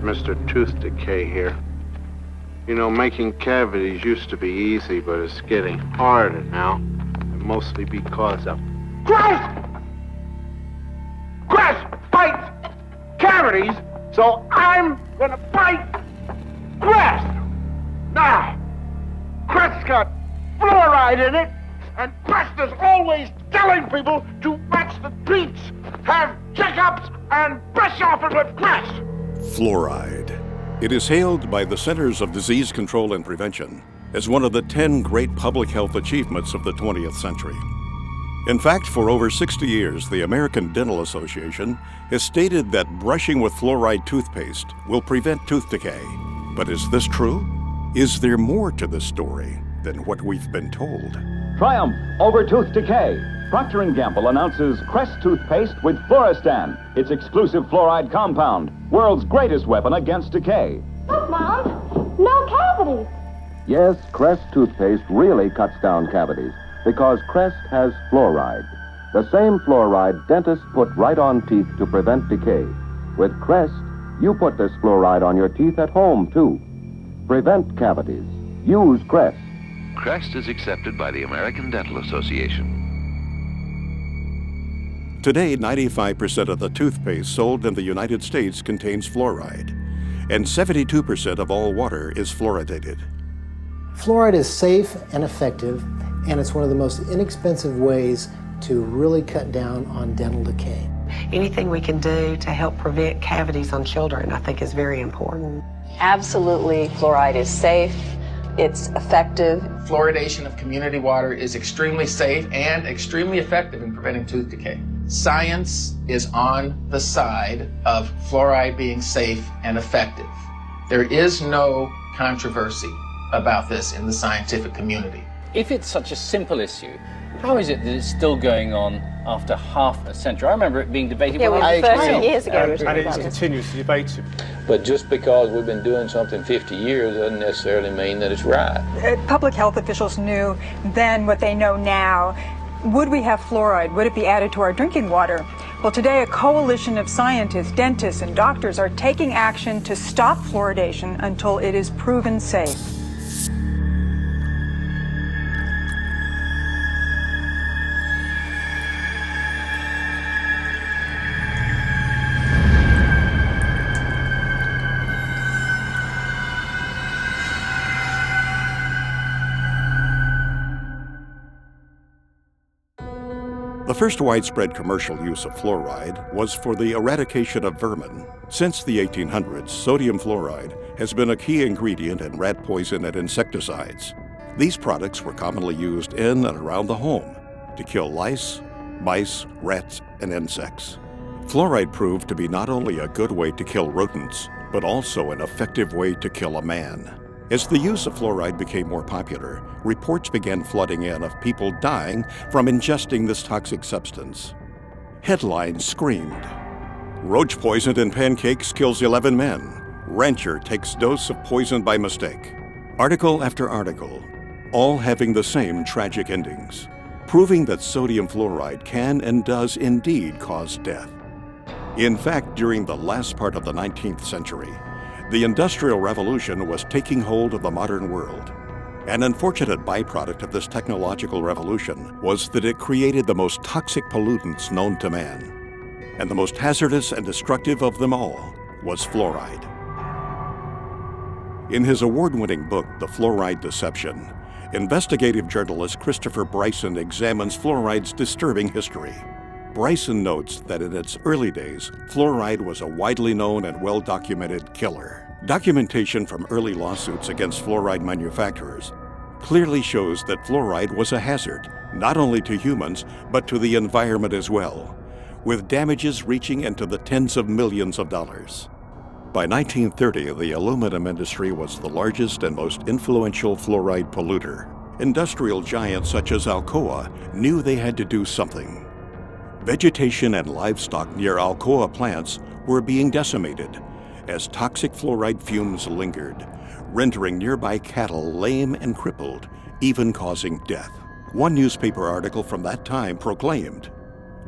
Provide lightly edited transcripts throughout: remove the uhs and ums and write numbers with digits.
Mr. Tooth Decay here. You know, making cavities used to be easy, but it's getting harder now. And mostly because of grass! Grass fights cavities, so I'm gonna fight grass! Now, grass got fluoride in it, and Crest is always telling people to watch the treats, have checkups, and brush off it with grass. Fluoride. It is hailed by the Centers of Disease Control and Prevention as one of the 10 great public health achievements of the 20th century. In fact, for over 60 years, the American Dental Association has stated that brushing with fluoride toothpaste will prevent tooth decay. But is this true? Is there more to this story than what we've been told? Triumph over tooth decay. Procter & Gamble announces Crest toothpaste with Fluoristan, its exclusive fluoride compound, world's greatest weapon against decay. Look, Mom, no cavities. Yes, Crest toothpaste really cuts down cavities because Crest has fluoride. The same fluoride dentists put right on teeth to prevent decay. With Crest, you put this fluoride on your teeth at home, too. Prevent cavities. Use Crest. Crest is accepted by the American Dental Association. Today, 95% of the toothpaste sold in the United States contains fluoride, and 72% of all water is fluoridated. Fluoride is safe and effective, and it's one of the most inexpensive ways to really cut down on dental decay. Anything we can do to help prevent cavities on children, I think, is very important. Absolutely, fluoride is safe. It's effective. Fluoridation of community water is extremely safe and extremely effective in preventing tooth decay. Science is on the side of fluoride being safe and effective. There is no controversy about this in the scientific community. If it's such a simple issue, how is it that it's still going on after half a century? I remember it being debated when I was 30 years ago. And it's continuously debated. But just because we've been doing something 50 years doesn't necessarily mean that it's right. Public health officials knew then what they know now. Would we have fluoride? Would it be added to our drinking water? Well, today a coalition of scientists, dentists, and doctors are taking action to stop fluoridation until it is proven safe. The first widespread commercial use of fluoride was for the eradication of vermin. Since the 1800s, sodium fluoride has been a key ingredient in rat poison and insecticides. These products were commonly used in and around the home to kill lice, mice, rats, and insects. Fluoride proved to be not only a good way to kill rodents, but also an effective way to kill a man. As the use of fluoride became more popular, reports began flooding in of people dying from ingesting this toxic substance. Headlines screamed, "Roach poisoned in pancakes kills 11 men. Rancher takes dose of poison by mistake." Article after article, all having the same tragic endings, proving that sodium fluoride can and does indeed cause death. In fact, during the last part of the 19th century, the Industrial Revolution was taking hold of the modern world. An unfortunate byproduct of this technological revolution was that it created the most toxic pollutants known to man. And the most hazardous and destructive of them all was fluoride. In his award-winning book, The Fluoride Deception, investigative journalist Christopher Bryson examines fluoride's disturbing history. Bryson notes that in its early days, fluoride was a widely known and well-documented killer. Documentation from early lawsuits against fluoride manufacturers clearly shows that fluoride was a hazard, not only to humans, but to the environment as well, with damages reaching into the tens of millions of dollars. By 1930, the aluminum industry was the largest and most influential fluoride polluter. Industrial giants such as Alcoa knew they had to do something. Vegetation and livestock near Alcoa plants were being decimated as toxic fluoride fumes lingered, rendering nearby cattle lame and crippled, even causing death. One newspaper article from that time proclaimed,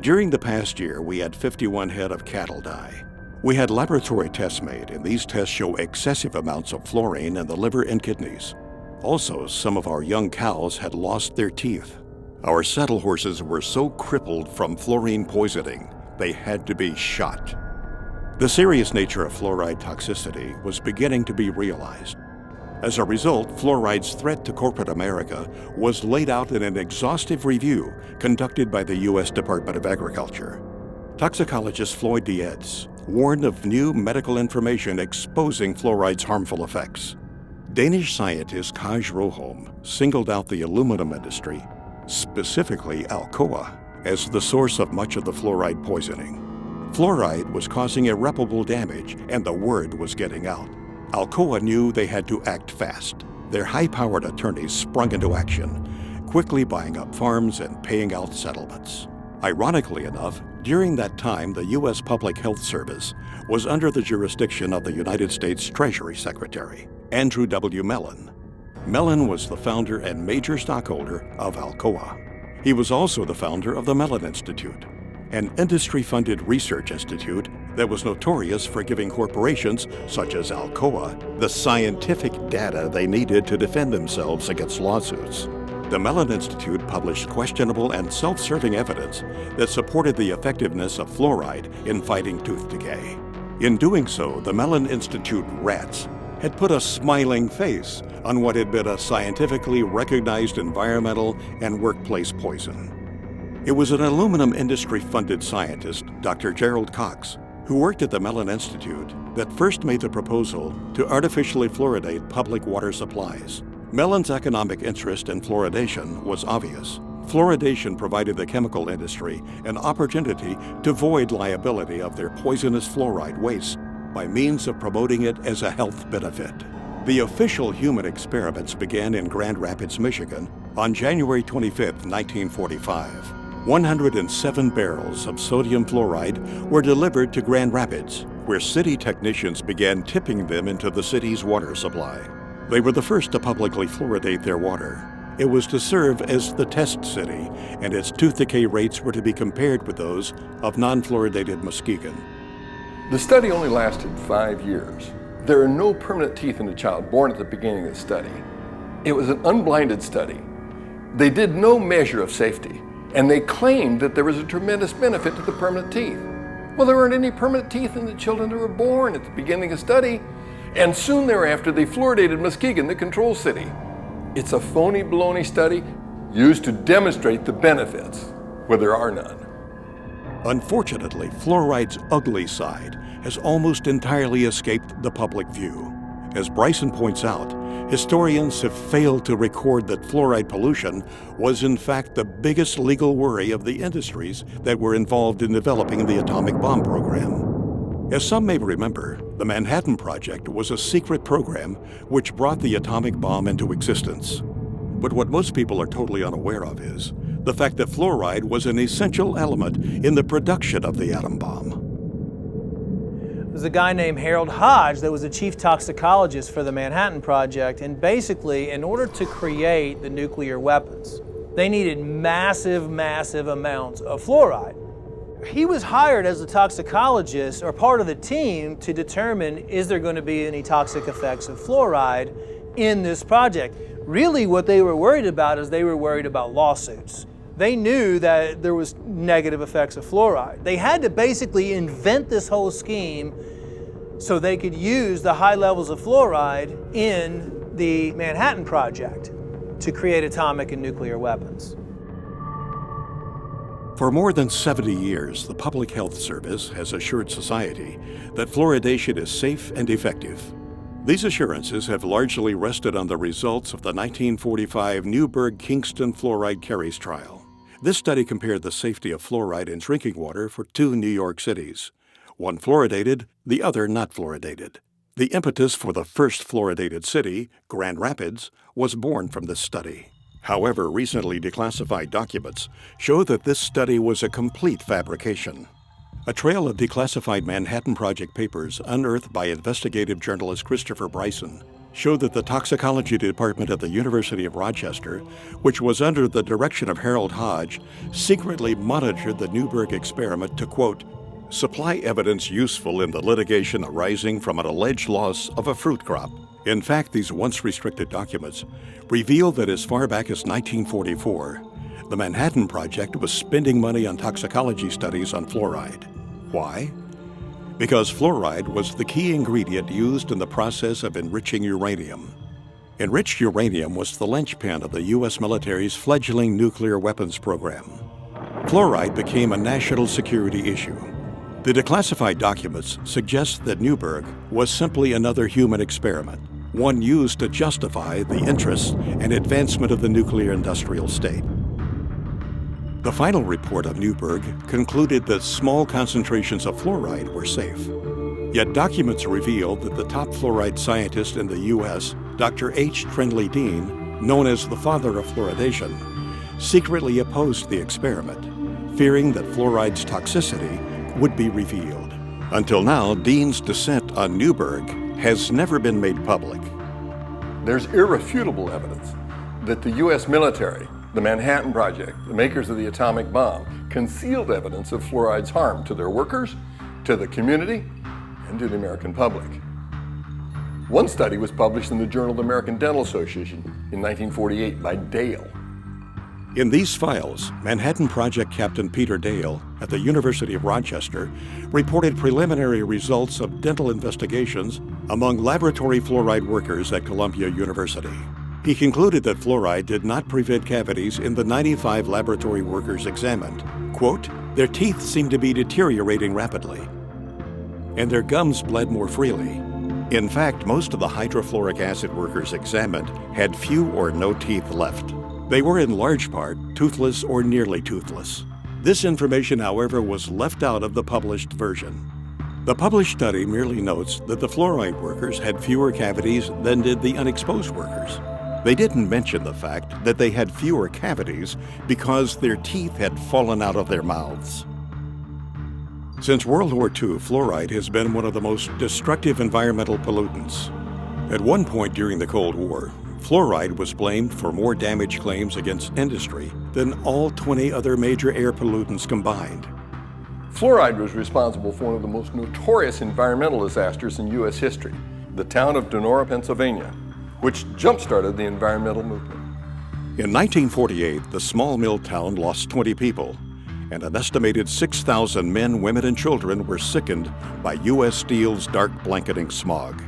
"During the past year, we had 51 head of cattle die. We had laboratory tests made, and these tests show excessive amounts of fluorine in the liver and kidneys. Also, some of our young cows had lost their teeth. Our saddle horses were so crippled from fluorine poisoning, they had to be shot. The serious nature of fluoride toxicity was beginning to be realized. As a result, fluoride's threat to corporate America was laid out in an exhaustive review conducted by the U.S. Department of Agriculture. Toxicologist Floyd Dietz warned of new medical information exposing fluoride's harmful effects. Danish scientist Kaj Roholm singled out the aluminum industry, specifically Alcoa, as the source of much of the fluoride poisoning. Fluoride was causing irreparable damage, and the word was getting out. Alcoa knew they had to act fast. Their high-powered attorneys sprung into action, quickly buying up farms and paying out settlements. Ironically enough, during that time, the U.S. Public Health Service was under the jurisdiction of the United States Treasury Secretary, Andrew W. Mellon. Mellon was the founder and major stockholder of Alcoa. He was also the founder of the Mellon Institute, an industry-funded research institute that was notorious for giving corporations such as Alcoa the scientific data they needed to defend themselves against lawsuits. The Mellon Institute published questionable and self-serving evidence that supported the effectiveness of fluoride in fighting tooth decay. In doing so, the Mellon Institute rats had put a smiling face on what had been a scientifically recognized environmental and workplace poison. It was an aluminum industry-funded scientist, Dr. Gerald Cox, who worked at the Mellon Institute, that first made the proposal to artificially fluoridate public water supplies. Mellon's economic interest in fluoridation was obvious. Fluoridation provided the chemical industry an opportunity to void liability of their poisonous fluoride waste by means of promoting it as a health benefit. The official human experiments began in Grand Rapids, Michigan on January 25, 1945. 107 barrels of sodium fluoride were delivered to Grand Rapids, where city technicians began tipping them into the city's water supply. They were the first to publicly fluoridate their water. It was to serve as the test city, and its tooth decay rates were to be compared with those of non-fluoridated Muskegon. The study only lasted 5 years. There are no permanent teeth in a child born at the beginning of the study. It was an unblinded study. They did no measure of safety, and they claimed that there was a tremendous benefit to the permanent teeth. Well, there weren't any permanent teeth in the children that were born at the beginning of the study, and soon thereafter they fluoridated Muskegon, the control city. It's a phony baloney study used to demonstrate the benefits, where there are none. Unfortunately, fluoride's ugly side has almost entirely escaped the public view. As Bryson points out, historians have failed to record that fluoride pollution was in fact the biggest legal worry of the industries that were involved in developing the atomic bomb program. As some may remember, the Manhattan Project was a secret program which brought the atomic bomb into existence. But what most people are totally unaware of is the fact that fluoride was an essential element in the production of the atom bomb. There's a guy named Harold Hodge that was the chief toxicologist for the Manhattan Project, and basically, in order to create the nuclear weapons, they needed massive amounts of fluoride. He was hired as a toxicologist or part of the team to determine, is there going to be any toxic effects of fluoride in this project? Really what they were worried about is they were worried about lawsuits. They knew that there was negative effects of fluoride. They had to basically invent this whole scheme so they could use the high levels of fluoride in the Manhattan Project to create atomic and nuclear weapons. For more than 70 years, the Public Health Service has assured society that fluoridation is safe and effective. These assurances have largely rested on the results of the 1945 Newburgh-Kingston fluoride caries trial. This study compared the safety of fluoride in drinking water for 2 New York cities, one fluoridated, the other not fluoridated. The impetus for the first fluoridated city, Grand Rapids, was born from this study. However, recently declassified documents show that this study was a complete fabrication. A trail of declassified Manhattan Project papers unearthed by investigative journalist Christopher Bryson showed that the toxicology department at the University of Rochester, which was under the direction of Harold Hodge, secretly monitored the Newburgh experiment to, quote, supply evidence useful in the litigation arising from an alleged loss of a fruit crop. In fact, these once restricted documents reveal that as far back as 1944, the Manhattan Project was spending money on toxicology studies on fluoride. Why? Because fluoride was the key ingredient used in the process of enriching uranium. Enriched uranium was the linchpin of the U.S. military's fledgling nuclear weapons program. Fluoride became a national security issue. The declassified documents suggest that Newberg was simply another human experiment, one used to justify the interests and advancement of the nuclear industrial state. The final report of Newberg concluded that small concentrations of fluoride were safe. Yet documents revealed that the top fluoride scientist in the U.S., Dr. H. Trindley Dean, known as the father of fluoridation, secretly opposed the experiment, fearing that fluoride's toxicity would be revealed. Until now, Dean's dissent on Newberg has never been made public. There's irrefutable evidence that the U.S. military, the Manhattan Project, the makers of the atomic bomb, concealed evidence of fluoride's harm to their workers, to the community, and to the American public. One study was published in the Journal of the American Dental Association in 1948 by Dale. In these files, Manhattan Project Captain Peter Dale at the University of Rochester reported preliminary results of dental investigations among laboratory fluoride workers at Columbia University. He concluded that fluoride did not prevent cavities in the 95 laboratory workers examined. Quote, "Their teeth seemed to be deteriorating rapidly, and their gums bled more freely. In fact, most of the hydrofluoric acid workers examined had few or no teeth left. They were in large part toothless or nearly toothless. This information, however, was left out of the published version. The published study merely notes that the fluoride workers had fewer cavities than did the unexposed workers. They didn't mention the fact that they had fewer cavities because their teeth had fallen out of their mouths." Since World War II, fluoride has been one of the most destructive environmental pollutants. At one point during the Cold War, fluoride was blamed for more damage claims against industry than all 20 other major air pollutants combined. Fluoride was responsible for one of the most notorious environmental disasters in U.S. history, the town of Donora, Pennsylvania, which jump-started the environmental movement. In 1948, the small mill town lost 20 people, and an estimated 6,000 men, women, and children were sickened by U.S. Steel's dark blanketing smog.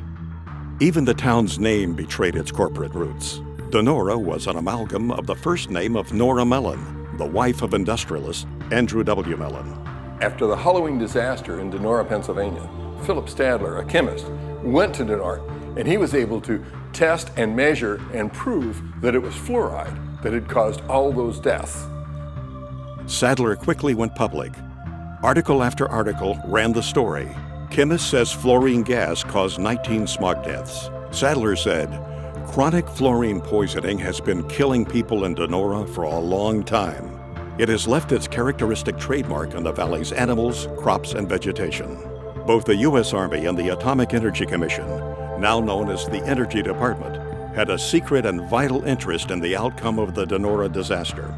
Even the town's name betrayed its corporate roots. Donora was an amalgam of the first name of Nora Mellon, the wife of industrialist Andrew W. Mellon. After the Halloween disaster in Donora, Pennsylvania, Philip Stadler, a chemist, went to Donora, and he was able to test and measure and prove that it was fluoride that had caused all those deaths. Sadler quickly went public. Article after article ran the story. Chemist says fluorine gas caused 19 smog deaths. Sadler said, "Chronic fluorine poisoning has been killing people in Donora for a long time. It has left its characteristic trademark on the valley's animals, crops, and vegetation." Both the U.S. Army and the Atomic Energy Commission, now known as the Energy Department, had a secret and vital interest in the outcome of the Donora disaster.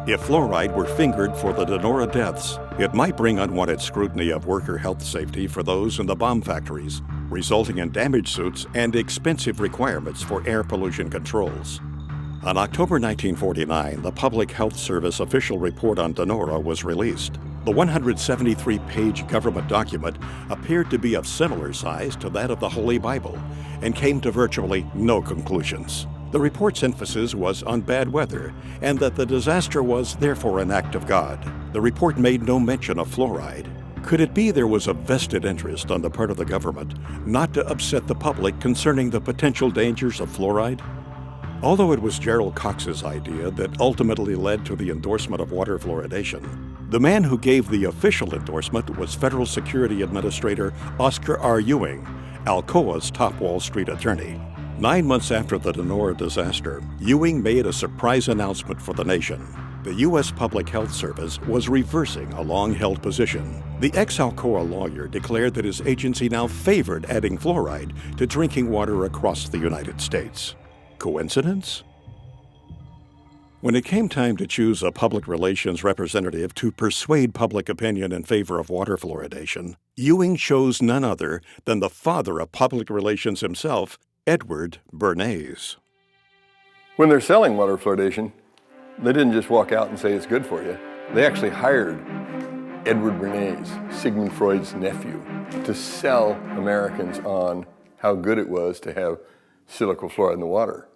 If fluoride were fingered for the Donora deaths, it might bring unwanted scrutiny of worker health safety for those in the bomb factories, resulting in damage suits and expensive requirements for air pollution controls. On October 1949, the Public Health Service official report on Donora was released. The 173-page government document appeared to be of similar size to that of the Holy Bible and came to virtually no conclusions. The report's emphasis was on bad weather and that the disaster was therefore an act of God. The report made no mention of fluoride. Could it be there was a vested interest on the part of the government not to upset the public concerning the potential dangers of fluoride? Although it was Gerald Cox's idea that ultimately led to the endorsement of water fluoridation, the man who gave the official endorsement was Federal Security Administrator Oscar R. Ewing, Alcoa's top Wall Street attorney. 9 months after the Donora disaster, Ewing made a surprise announcement for the nation. The U.S. Public Health Service was reversing a long-held position. The ex-Alcoa lawyer declared that his agency now favored adding fluoride to drinking water across the United States. Coincidence? When it came time to choose a public relations representative to persuade public opinion in favor of water fluoridation, Ewing chose none other than the father of public relations himself, Edward Bernays. When they're selling water fluoridation, they didn't just walk out and say it's good for you. They actually hired Edward Bernays, Sigmund Freud's nephew, to sell Americans on how good it was to have silicon fluoride in the water.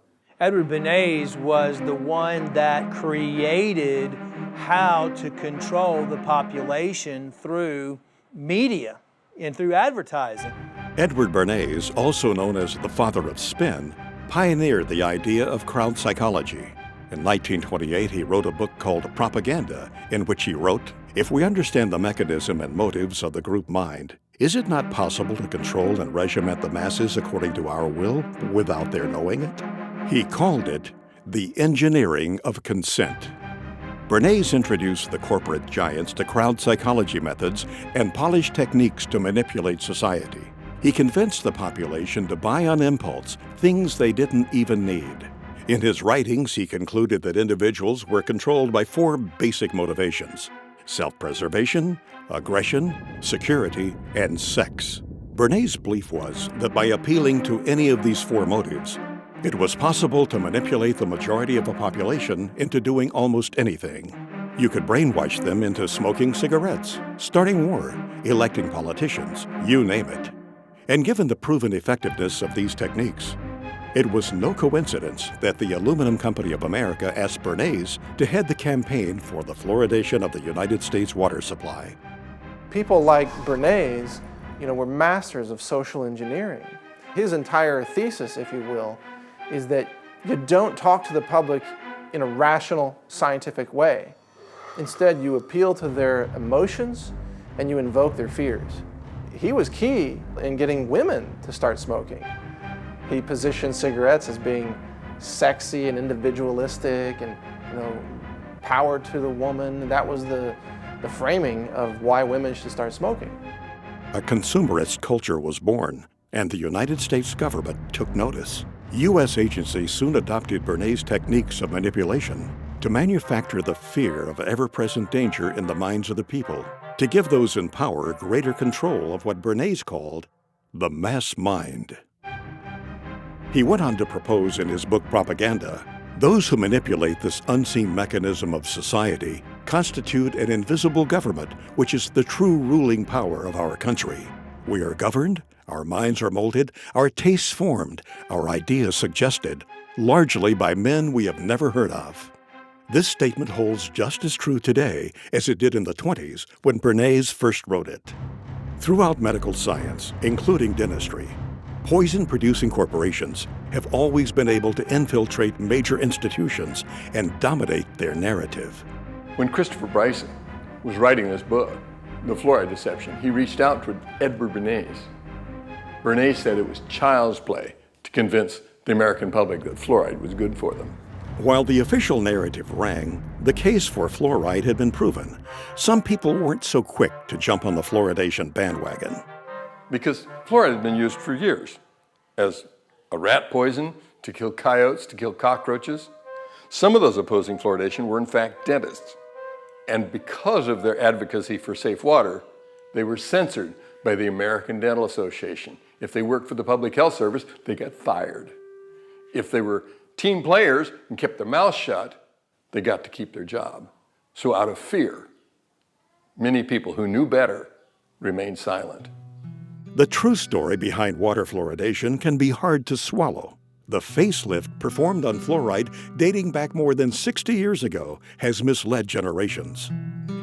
Edward Bernays was the one that created how to control the population through media and through advertising. Edward Bernays, also known as the father of spin, pioneered the idea of crowd psychology. In 1928, he wrote a book called Propaganda, in which he wrote, "If we understand the mechanism and motives of the group mind, is it not possible to control and regiment the masses according to our will without their knowing it?" He called it the engineering of consent. Bernays introduced the corporate giants to crowd psychology methods and polished techniques to manipulate society. He convinced the population to buy on impulse things they didn't even need. In his writings, he concluded that individuals were controlled by 4 basic motivations: self-preservation, aggression, security, and sex. Bernays' belief was that by appealing to any of these 4 motives, it was possible to manipulate the majority of a population into doing almost anything. You could brainwash them into smoking cigarettes, starting war, electing politicians, you name it. And given the proven effectiveness of these techniques, it was no coincidence that the Aluminum Company of America asked Bernays to head the campaign for the fluoridation of the United States water supply. People like Bernays, were masters of social engineering. His entire thesis, if you will, is that you don't talk to the public in a rational, scientific way. Instead, you appeal to their emotions and you invoke their fears. He was key in getting women to start smoking. He positioned cigarettes as being sexy and individualistic and, power to the woman. That was the framing of why women should start smoking. A consumerist culture was born, and the United States government took notice. U.S. agencies soon adopted Bernays' techniques of manipulation to manufacture the fear of ever-present danger in the minds of the people, to give those in power greater control of what Bernays called the mass mind. He went on to propose in his book Propaganda, those who manipulate this unseen mechanism of society constitute an invisible government, which is the true ruling power of our country. We are governed, our minds are molded, our tastes formed, our ideas suggested, largely by men we have never heard of. This statement holds just as true today as it did in the 20s when Bernays first wrote it. Throughout medical science, including dentistry, poison-producing corporations have always been able to infiltrate major institutions and dominate their narrative. When Christopher Bryson was writing this book, The Fluoride Deception, he reached out to Edward Bernays. Bernays said it was child's play to convince the American public that fluoride was good for them. While the official narrative rang, the case for fluoride had been proven. Some people weren't so quick to jump on the fluoridation bandwagon. Because fluoride had been used for years as a rat poison, to kill coyotes, to kill cockroaches. Some of those opposing fluoridation were in fact dentists. And because of their advocacy for safe water, they were censored by the American Dental Association. If they worked for the Public Health Service, they got fired. If they were team players and kept their mouths shut, they got to keep their job. So out of fear, many people who knew better remained silent. The true story behind water fluoridation can be hard to swallow. The facelift performed on fluoride dating back more than 60 years ago has misled generations.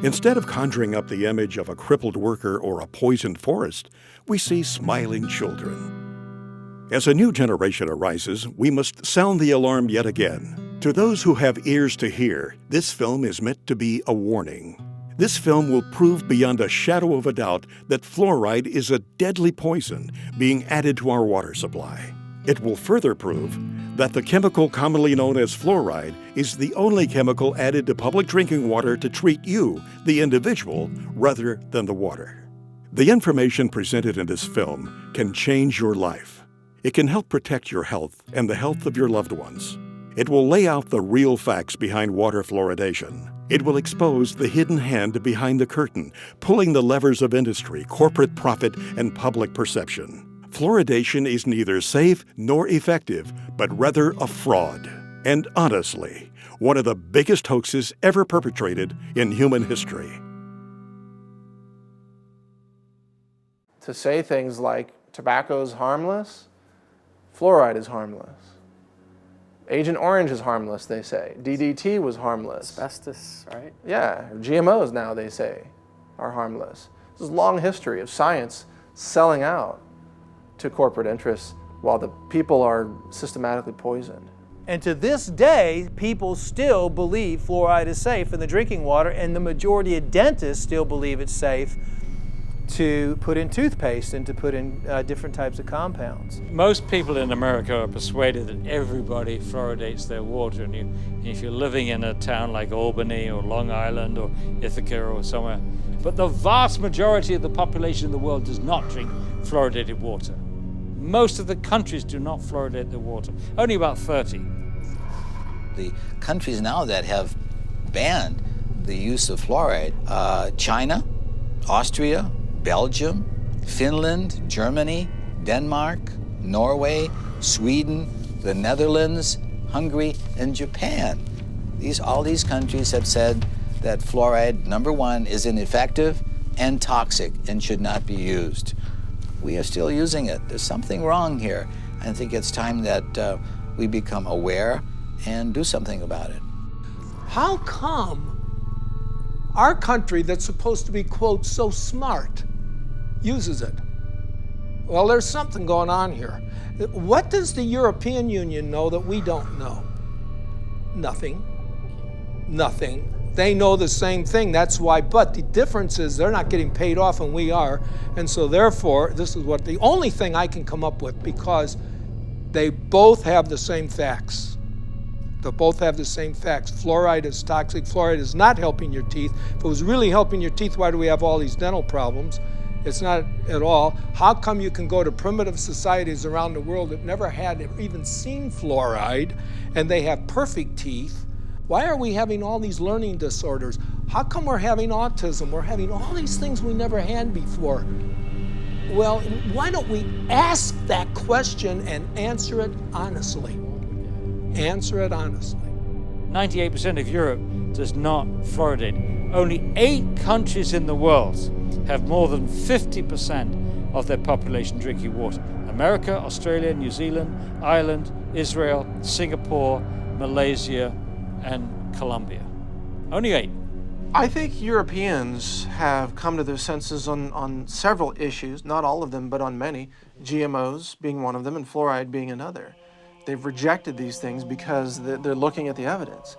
Instead of conjuring up the image of a crippled worker or a poisoned forest, we see smiling children. As a new generation arises, we must sound the alarm yet again. To those who have ears to hear, this film is meant to be a warning. This film will prove beyond a shadow of a doubt that fluoride is a deadly poison being added to our water supply. It will further prove that the chemical commonly known as fluoride is the only chemical added to public drinking water to treat you, the individual, rather than the water. The information presented in this film can change your life. It can help protect your health and the health of your loved ones. It will lay out the real facts behind water fluoridation. It will expose the hidden hand behind the curtain, pulling the levers of industry, corporate profit, and public perception. Fluoridation is neither safe nor effective, but rather a fraud. And honestly, one of the biggest hoaxes ever perpetrated in human history. To say things like tobacco is harmless, fluoride is harmless. Agent Orange is harmless, they say. DDT was harmless. Asbestos, right? Yeah, GMOs now, they say, are harmless. This is a long history of science selling out to corporate interests while the people are systematically poisoned. And to this day, people still believe fluoride is safe in the drinking water, and the majority of dentists still believe it's safe to put in toothpaste and to put in different types of compounds. Most people in America are persuaded that everybody fluoridates their water, and if you're living in a town like Albany or Long Island or Ithaca or somewhere, but the vast majority of the population in the world does not drink fluoridated water. Most of the countries do not fluoridate their water, only about 30. The countries now that have banned the use of fluoride, China, Austria, Belgium, Finland, Germany, Denmark, Norway, Sweden, the Netherlands, Hungary, and Japan. All these countries have said that fluoride, number one, is ineffective and toxic and should not be used. We are still using it. There's something wrong here. I think it's time that we become aware and do something about it. How come our country that's supposed to be, quote, so smart, uses it? Well, there's something going on here. What does the European Union know that we don't know? Nothing. Nothing. They know the same thing, that's why, but the difference is they're not getting paid off and we are, and so therefore, this is what the only thing I can come up with, because they both have the same facts. They both have the same facts. Fluoride is toxic. Fluoride is not helping your teeth. If it was really helping your teeth, why do we have all these dental problems? It's not at all. How come you can go to primitive societies around the world that never had even seen fluoride, and they have perfect teeth? Why are we having all these learning disorders? How come we're having autism? We're having all these things we never had before. Well, why don't we ask that question and answer it honestly? Answer it honestly. 98% of Europe does not fluoridate. Only 8 countries in the world have more than 50% of their population drinking water. America, Australia, New Zealand, Ireland, Israel, Singapore, Malaysia, and Colombia. Only 8. I think Europeans have come to their senses on several issues, not all of them, but on many, GMOs being one of them and fluoride being another. They've rejected these things because they're looking at the evidence.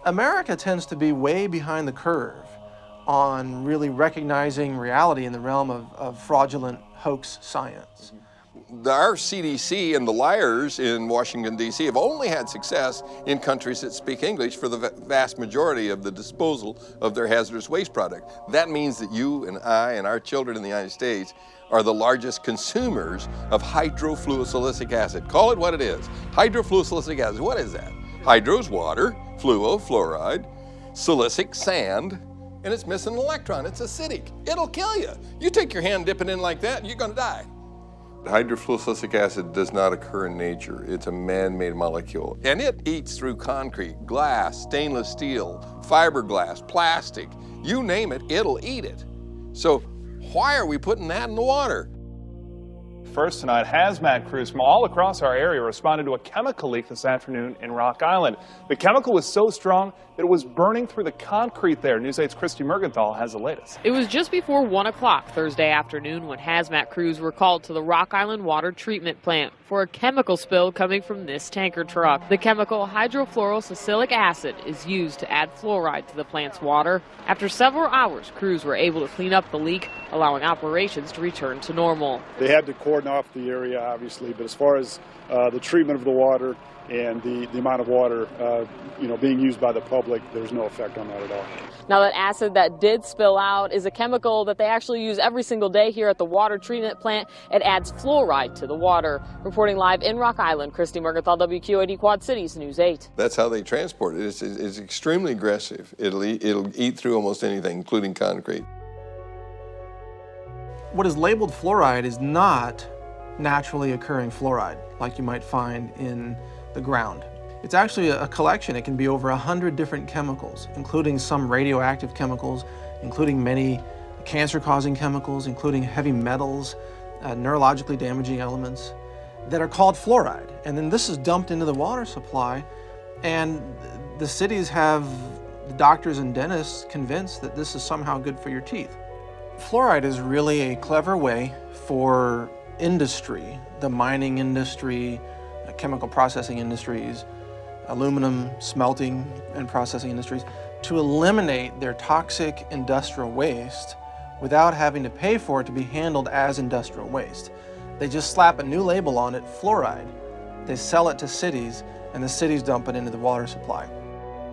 America tends to be way behind the curve on really recognizing reality in the realm of fraudulent hoax science. Our CDC and the liars in Washington, D.C. have only had success in countries that speak English for the vast majority of the disposal of their hazardous waste product. That means that you and I and our children in the United States are the largest consumers of hydrofluosilicic acid. Call it what it is. Hydrofluosilicic acid, what is that? Hydro is water, fluo, fluoride, silicic, sand, and it's missing an electron. It's acidic. It'll kill you. You take your hand, dip it in like that, you're gonna die. Hydrofluosilicic acid does not occur in nature. It's a man-made molecule. And it eats through concrete, glass, stainless steel, fiberglass, plastic. You name it, it'll eat it. So why are we putting that in the water? First tonight, hazmat crews from all across our area responded to a chemical leak this afternoon in Rock Island. The chemical was so strong that it was burning through the concrete there. News 8's Christy Mergenthal has the latest. It was just before 1 o'clock Thursday afternoon when hazmat crews were called to the Rock Island water treatment plant for a chemical spill coming from this tanker truck. The chemical hydrofluorosilicic acid is used to add fluoride to the plant's water. After several hours, crews were able to clean up the leak, allowing operations to return to normal. They had to coordinate cordon off the area, obviously, but as far as the treatment of the water and the amount of water being used by the public, there's no effect on that at all. Now, that acid that did spill out is a chemical that they actually use every single day here at the water treatment plant. It adds fluoride to the water. Reporting live in Rock Island, Christy Mergenthal, WQAD Quad Cities News 8. That's how they transport it. It's extremely aggressive. It'll eat through almost anything, including concrete. What is labeled fluoride is not naturally occurring fluoride like you might find in the ground. It's actually a collection. It can be over 100 different chemicals, including some radioactive chemicals, including many cancer-causing chemicals, including heavy metals, neurologically damaging elements that are called fluoride. And then this is dumped into the water supply, and the cities have the doctors and dentists convinced that this is somehow good for your teeth. Fluoride is really a clever way for industry, the mining industry, chemical processing industries, aluminum smelting and processing industries, to eliminate their toxic industrial waste without having to pay for it to be handled as industrial waste. They just slap a new label on it, fluoride. They sell it to cities, and the cities dump it into the water supply.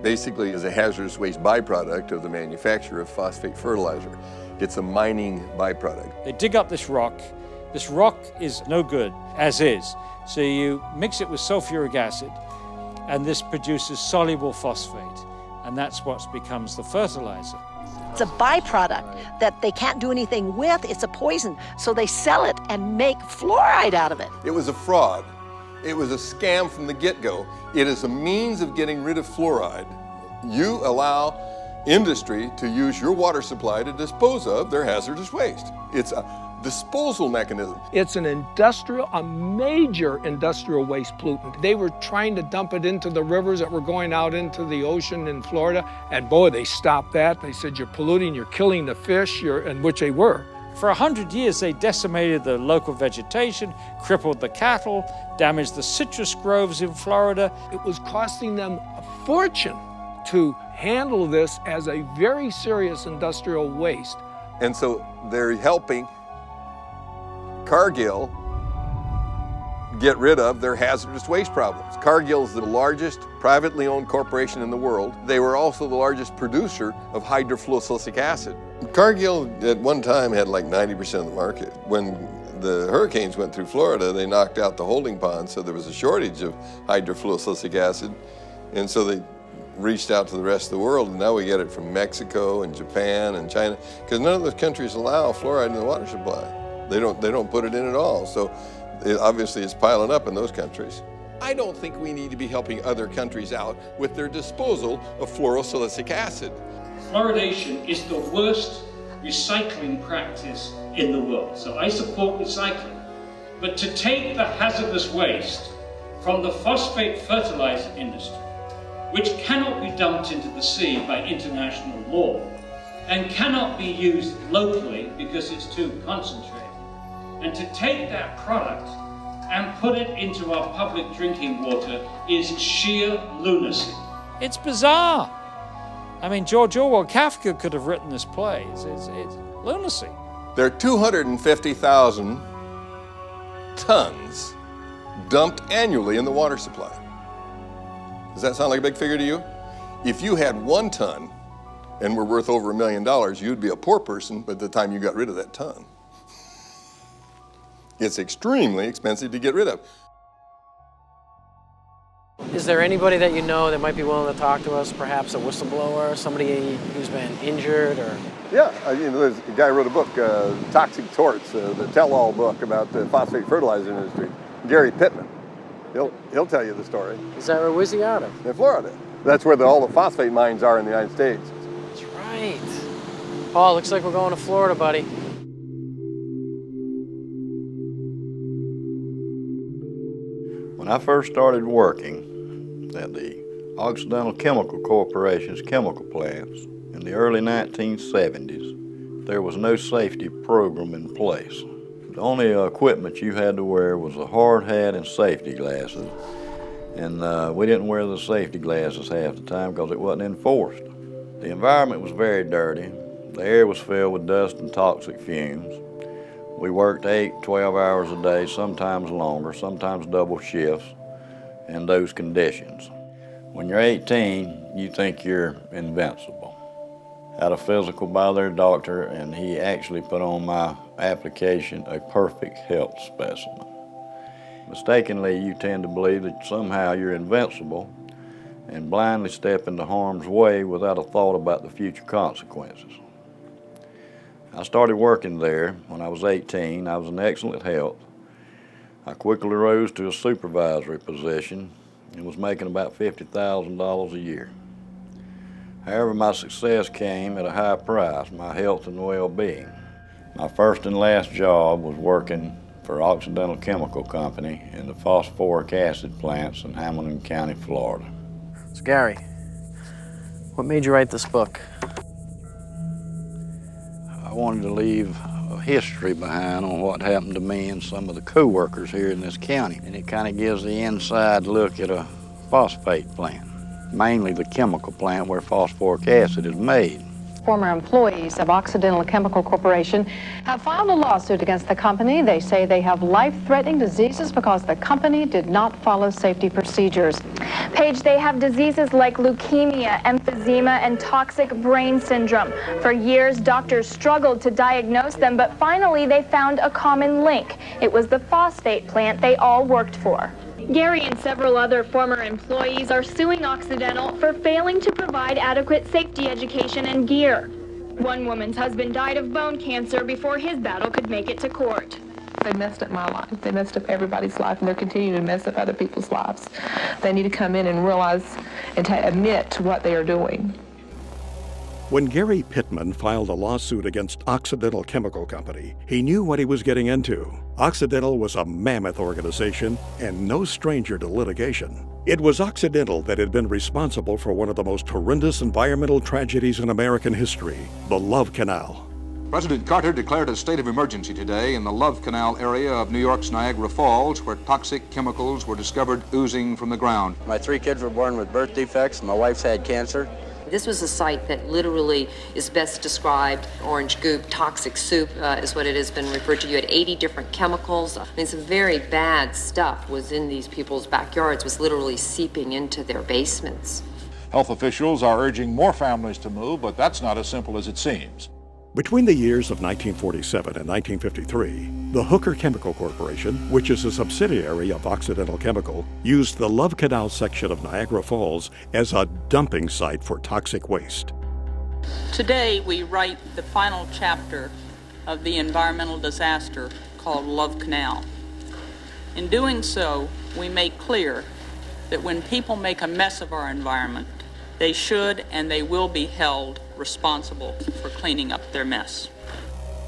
Basically, it's a hazardous waste byproduct of the manufacture of phosphate fertilizer. It's a mining byproduct. They dig up this rock. This rock is no good, as is. So you mix it with sulfuric acid, and this produces soluble phosphate, and that's what becomes the fertilizer. It's a byproduct that they can't do anything with. It's a poison, so they sell it and make fluoride out of it. It was a fraud. It was a scam from the get-go. It is a means of getting rid of fluoride. You allow industry to use your water supply to dispose of their hazardous waste. It's a disposal mechanism. It's a major industrial waste pollutant. They were trying to dump it into the rivers that were going out into the ocean in Florida, and boy, they stopped that. They said, you're polluting, you're killing the fish, and which they were. For 100 years, they decimated the local vegetation, crippled the cattle, damaged the citrus groves in Florida. It was costing them a fortune to handle this as a very serious industrial waste. And so they're helping Cargill get rid of their hazardous waste problems. Cargill is the largest privately owned corporation in the world. They were also the largest producer of hydrofluoric acid. Cargill at one time had like 90% of the market. When the hurricanes went through Florida, they knocked out the holding ponds, so there was a shortage of hydrofluoric acid. And so they reached out to the rest of the world, and now we get it from Mexico and Japan and China, because none of those countries allow fluoride in the water supply. They don't put it in at all. So obviously it's piling up in those countries. I don't think we need to be helping other countries out with their disposal of fluorosilicic acid. Fluoridation is the worst recycling practice in the world. So I support recycling. But to take the hazardous waste from the phosphate fertilizer industry, which cannot be dumped into the sea by international law, and cannot be used locally because it's too concentrated, and to take that product and put it into our public drinking water is sheer lunacy. It's bizarre. I mean, George Orwell, Kafka could have written this play. It's lunacy. There are 250,000 tons dumped annually in the water supply. Does that sound like a big figure to you? If you had 1 ton and were worth over $1 million, you'd be a poor person by the time you got rid of that ton. It's extremely expensive to get rid of. Is there anybody that you know that might be willing to talk to us, perhaps a whistleblower, somebody who's been injured or? Yeah, there's a guy who wrote a book, Toxic Torts, the tell-all book about the phosphate fertilizer industry, Gary Pittman. He'll tell you the story. Is that where's he out of? In Florida. That's where all the phosphate mines are in the United States. That's right. Paul, looks like we're going to Florida, buddy. When I first started working at the Occidental Chemical Corporation's chemical plants in the early 1970s, there was no safety program in place. The only equipment you had to wear was a hard hat and safety glasses. And we didn't wear the safety glasses half the time because it wasn't enforced. The environment was very dirty. The air was filled with dust and toxic fumes. We worked 8, 12 hours a day, sometimes longer, sometimes double shifts in those conditions. When you're 18, you think you're invincible. Had a physical by their doctor, and he actually put on my application a perfect health specimen. Mistakenly, you tend to believe that somehow you're invincible and blindly step into harm's way without a thought about the future consequences. I started working there when I was 18. I was in excellent health. I quickly rose to a supervisory position and was making about $50,000 a year. However, my success came at a high price, my health and well-being. My first and last job was working for Occidental Chemical Company in the phosphoric acid plants in Hamilton County, Florida. So Gary, what made you write this book? I wanted to leave a history behind on what happened to me and some of the co-workers here in this county. And it kind of gives the inside look at a phosphate plant, mainly the chemical plant where phosphoric acid is made. Former employees of Occidental Chemical Corporation have filed a lawsuit against the company. They say they have life-threatening diseases because the company did not follow safety procedures. Paige, they have diseases like leukemia, emphysema, and toxic brain syndrome. For years, doctors struggled to diagnose them, but finally they found a common link. It was the phosphate plant they all worked for. Gary and several other former employees are suing Occidental for failing to provide adequate safety education and gear. One woman's husband died of bone cancer before his battle could make it to court. They messed up my life. They messed up everybody's life, and they're continuing to mess up other people's lives. They need to come in and realize and admit to what they are doing. When Gary Pittman filed a lawsuit against Occidental Chemical Company, he knew what he was getting into. Occidental was a mammoth organization and no stranger to litigation. It was Occidental that had been responsible for one of the most horrendous environmental tragedies in American history, the Love Canal. President Carter declared a state of emergency today in the Love Canal area of New York's Niagara Falls, where toxic chemicals were discovered oozing from the ground. My 3 kids were born with birth defects. My wife's had cancer. This was a site that literally is best described, orange goop, toxic soup is what it has been referred to. You had 80 different chemicals. I mean, some very bad stuff was in these people's backyards, was literally seeping into their basements. Health officials are urging more families to move, but that's not as simple as it seems. Between the years of 1947 and 1953, the Hooker Chemical Corporation, which is a subsidiary of Occidental Chemical, used the Love Canal section of Niagara Falls as a dumping site for toxic waste. Today, we write the final chapter of the environmental disaster called Love Canal. In doing so, we make clear that when people make a mess of our environment, they should and they will be held responsible for cleaning up their mess.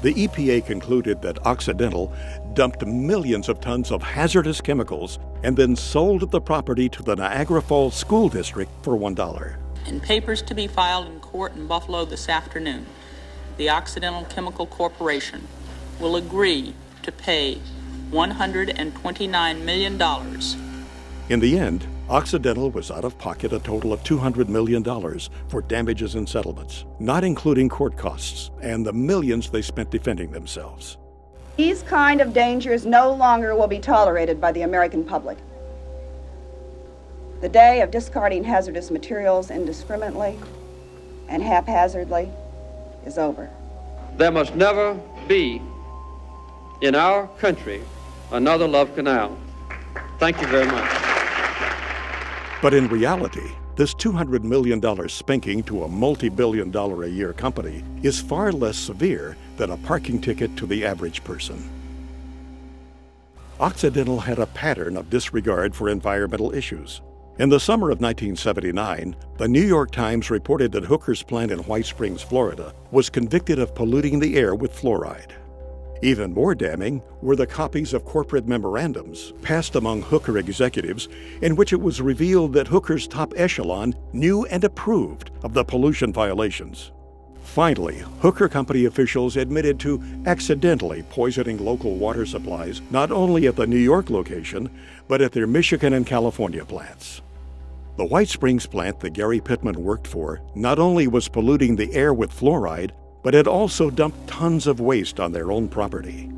The EPA concluded that Occidental dumped millions of tons of hazardous chemicals and then sold the property to the Niagara Falls School District for $1. In papers to be filed in court in Buffalo this afternoon, the Occidental Chemical Corporation will agree to pay $129 million. In the end, Occidental was out of pocket a total of $200 million for damages and settlements, not including court costs and the millions they spent defending themselves. These kind of dangers no longer will be tolerated by the American public. The day of discarding hazardous materials indiscriminately and haphazardly is over. There must never be in our country another Love Canal. Thank you very much. But in reality, this $200 million spanking to a multi-billion-dollar a year company is far less severe than a parking ticket to the average person. Occidental had a pattern of disregard for environmental issues. In the summer of 1979, the New York Times reported that Hooker's plant in White Springs, Florida, was convicted of polluting the air with fluoride. Even more damning were the copies of corporate memorandums passed among Hooker executives in which it was revealed that Hooker's top echelon knew and approved of the pollution violations. Finally, Hooker Company officials admitted to accidentally poisoning local water supplies not only at the New York location, but at their Michigan and California plants. The White Springs plant that Gary Pittman worked for not only was polluting the air with fluoride, but had also dumped tons of waste on their own property.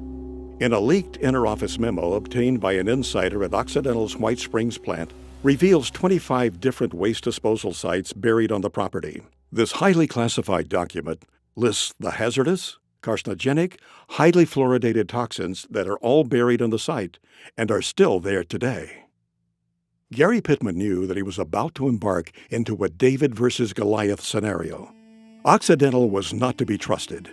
In a leaked inter-office memo obtained by an insider at Occidental's White Springs plant, reveals 25 different waste disposal sites buried on the property. This highly classified document lists the hazardous, carcinogenic, highly fluoridated toxins that are all buried on the site and are still there today. Gary Pittman knew that he was about to embark into a David versus Goliath scenario. Occidental was not to be trusted.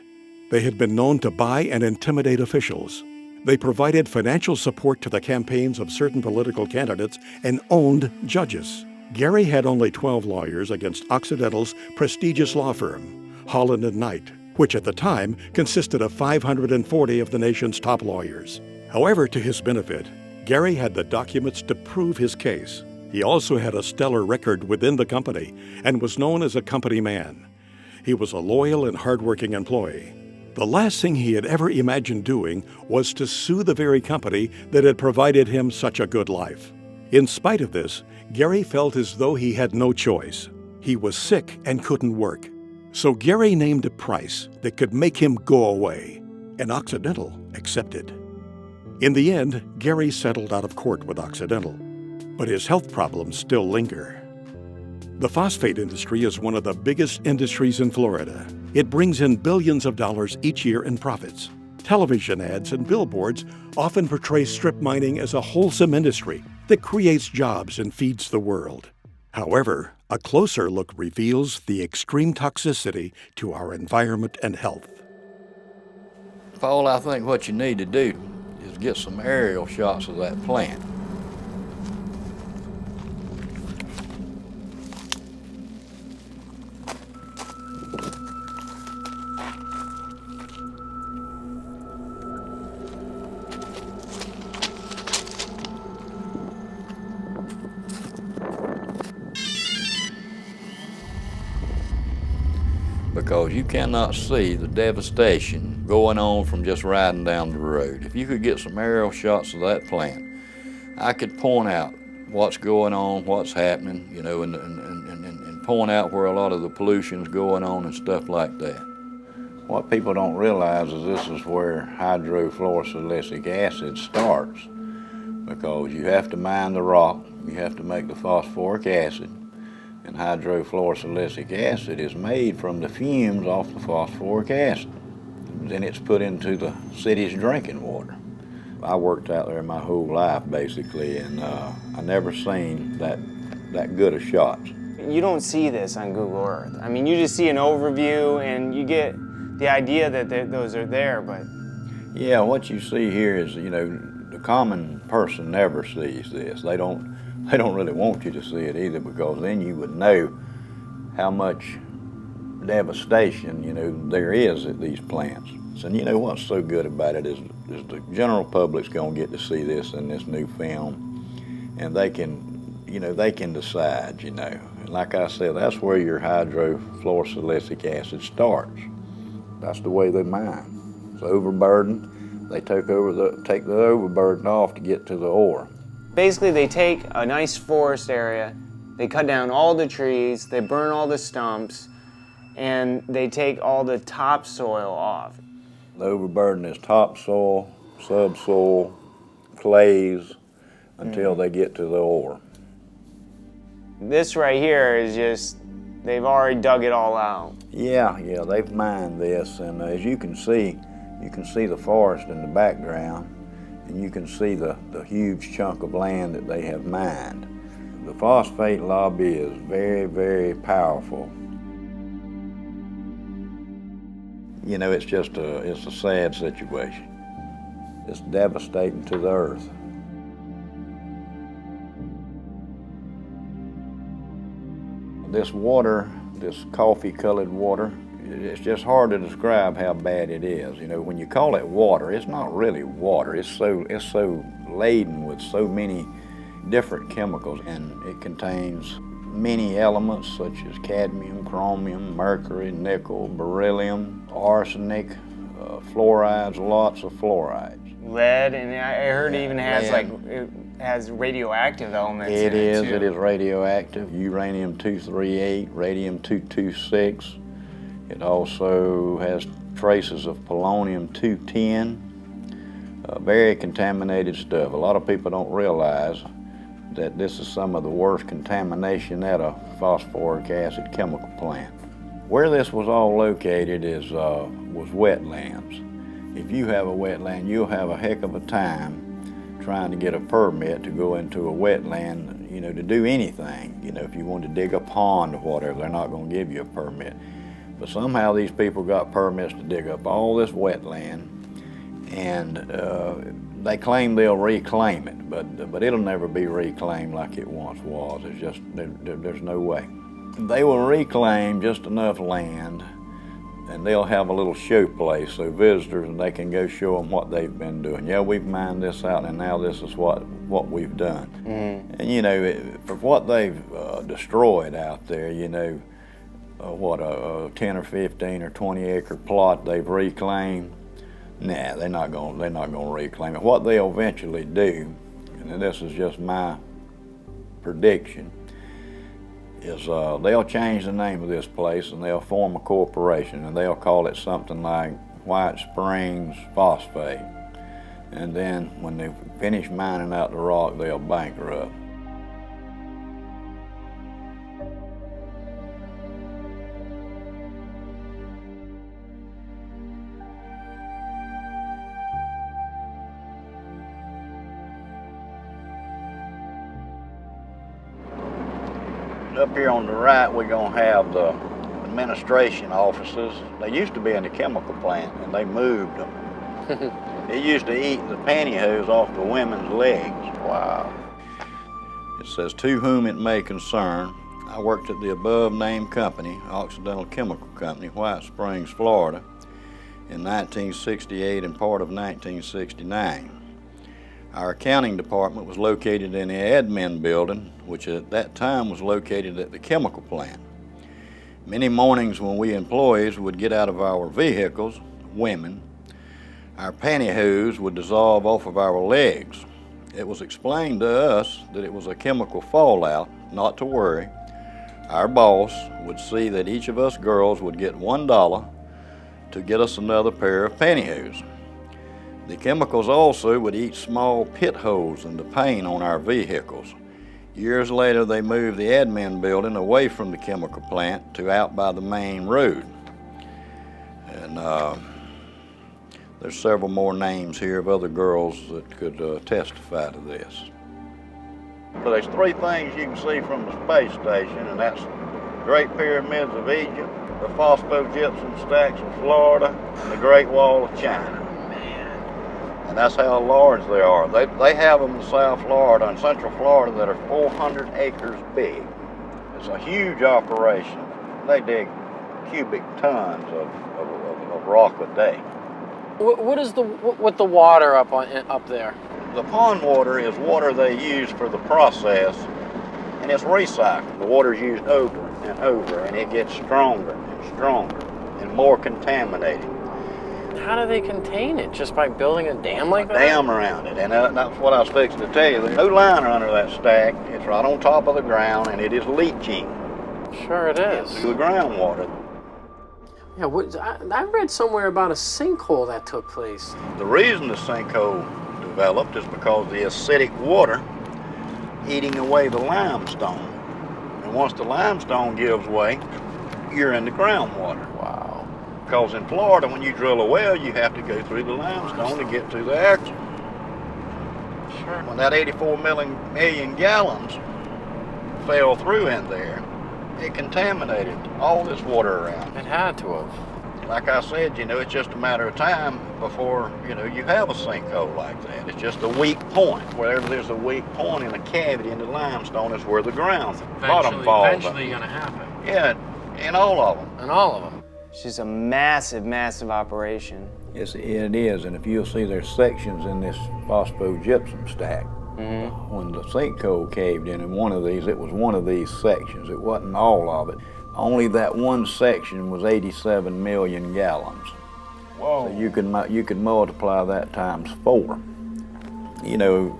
They had been known to buy and intimidate officials. They provided financial support to the campaigns of certain political candidates and owned judges. Gary had only 12 lawyers against Occidental's prestigious law firm, Holland & Knight, which at the time consisted of 540 of the nation's top lawyers. However, to his benefit, Gary had the documents to prove his case. He also had a stellar record within the company and was known as a company man. He was a loyal and hardworking employee. The last thing he had ever imagined doing was to sue the very company that had provided him such a good life. In spite of this, Gary felt as though he had no choice. He was sick and couldn't work. So Gary named a price that could make him go away, and Occidental accepted. In the end, Gary settled out of court with Occidental, but his health problems still linger. The phosphate industry is one of the biggest industries in Florida. It brings in billions of dollars each year in profits. Television ads and billboards often portray strip mining as a wholesome industry that creates jobs and feeds the world. However, a closer look reveals the extreme toxicity to our environment and health. Paul, I think what you need to do is get some aerial shots of that plant. Because you cannot see the devastation going on from just riding down the road. If you could get some aerial shots of that plant, I could point out what's going on, what's happening, you know, and point out where a lot of the pollution's going on and stuff like that. What people don't realize is this is where hydrofluoric acid starts, because you have to mine the rock, you have to make the phosphoric acid, and hydrofluoric acid is made from the fumes off the phosphoric acid. Then it's put into the city's drinking water. I worked out there my whole life, basically, and I never seen that good of shots. You don't see this on Google Earth. I mean, you just see an overview and you get the idea that those are there, but... Yeah, what you see here is, you know, the common person never sees this. They don't really want you to see it either, because then you would know how much devastation, you know, there is at these plants. And you know what's so good about it is the general public's gonna get to see this in this new film, and they can, you know, they can decide, you know. And like I said, that's where your hydrofluoric acid starts. That's the way they mine. It's overburdened. They take the overburden off to get to the ore. Basically, they take a nice forest area, they cut down all the trees, they burn all the stumps, and they take all the topsoil off. The overburden is topsoil, subsoil, clays, until they get to the ore. This right here is just, they've already dug it all out. Yeah, they've mined this, and as you can see the forest in the background, and you can see the huge chunk of land that they have mined. The phosphate lobby is very, very powerful. You know, it's a sad situation. It's devastating to the earth. This water, this coffee-colored water, it's just hard to describe how bad it is. You know, when you call it water, it's not really water. It's so laden with so many different chemicals, and it contains many elements such as cadmium, chromium, mercury, nickel, beryllium, arsenic, fluorides, lots of fluorides. Lead, and I heard it even has it has radioactive elements in it too. It is radioactive. Uranium-238, radium-226. It also has traces of polonium-210, Very contaminated stuff. A lot of people don't realize that this is some of the worst contamination at a phosphoric acid chemical plant. Where this was all located was wetlands. If you have a wetland, you'll have a heck of a time trying to get a permit to go into a wetland, you know, to do anything. You know, if you want to dig a pond or whatever, they're not going to give you a permit. But somehow these people got permits to dig up all this wetland, and they claim they'll reclaim it, but it'll never be reclaimed like it once was. It's just, there's no way. They will reclaim just enough land, and they'll have a little show place so visitors, and they can go show them what they've been doing. Yeah, we've mined this out, and now this is what we've done. And you know, for what they've destroyed out there, you know, what a 10 or 15 or 20 acre plot they've reclaimed. Nah, they're not gonna reclaim it. What they'll eventually do, and this is just my prediction, is they'll change the name of this place and they'll form a corporation, and they'll call it something like White Springs Phosphate. And then when they finish mining out the rock, they'll bankrupt. Up here on the right, we're going to have the administration offices. They used to be in the chemical plant, and they moved them. They used to eat the pantyhose off the women's legs. Wow. It says, "To whom it may concern, I worked at the above-named company, Occidental Chemical Company, White Springs, Florida, in 1968 and part of 1969. Our accounting department was located in the admin building, which at that time was located at the chemical plant. Many mornings when we employees would get out of our vehicles, women, our pantyhose would dissolve off of our legs. It was explained to us that it was a chemical fallout, not to worry. Our boss would see that each of us girls would get $1 to get us another pair of pantyhose. The chemicals also would eat small pit holes in the paint on our vehicles. Years later, they moved the admin building away from the chemical plant to out by the main road. And there's several more names here of other girls that could testify to this. So there's three things you can see from the space station, and that's the Great Pyramids of Egypt, the phosphogypsum stacks of Florida, and the Great Wall of China. And that's how large they are. They have them in South Florida and Central Florida that are 400 acres big. It's a huge operation. They dig cubic tons of rock a day. What is with the water up there? The pond water is water they use for the process, and it's recycled. The water is used over and over, and it gets stronger and stronger and more contaminated. How do they contain it? Just by building a dam like that? A dam around it, and that's what I was fixing to tell you. There's no liner under that stack. It's right on top of the ground, and it is leaching. Sure it is. Through the groundwater. Yeah, I read somewhere about a sinkhole that took place. The reason the sinkhole developed is because the acidic water eating away the limestone. And once the limestone gives way, you're in the groundwater. Wow. Because in Florida, when you drill a well, you have to go through the limestone to get to the action. Sure. When that 84 million gallons fell through in there, it contaminated all this water around. It had to have. Like I said, you know, it's just a matter of time before, you know, you have a sinkhole like that. It's just a weak point. Wherever there's a weak point in a cavity in the limestone is where the bottom falls. Eventually going to happen. Yeah, in all of them. In all of them. It's just a massive, massive operation. Yes, it is, and if you'll see, there's sections in this phosphogypsum stack. When the sinkhole caved in one of these, it was one of these sections. It wasn't all of it. Only that one section was 87 million gallons. Whoa. So you can multiply that times 4. You know,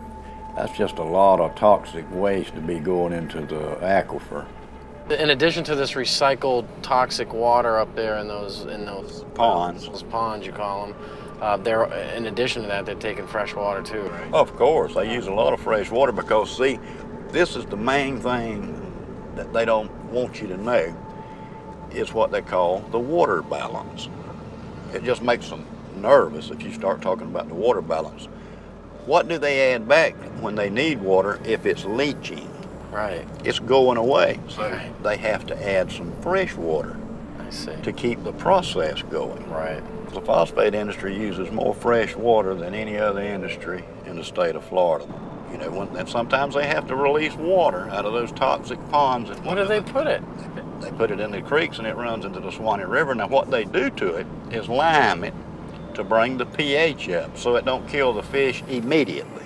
that's just a lot of toxic waste to be going into the aquifer. In addition to this recycled toxic water up there in those ponds, those ponds you call them, In addition to that, they're taking fresh water too, right? Of course, they use a lot of fresh water because, see, this is the main thing that they don't want you to know, is what they call the water balance. It just makes them nervous if you start talking about the water balance. What do they add back when they need water if it's leaching? Right. It's going away, so they have to add some fresh water to keep the process going. Right. The phosphate industry uses more fresh water than any other industry in the state of Florida. You know, and sometimes they have to release water out of those toxic ponds. Where do they put it? They put it in the creeks and it runs into the Swanee River. Now what they do to it is lime it to bring the pH up so it don't kill the fish immediately.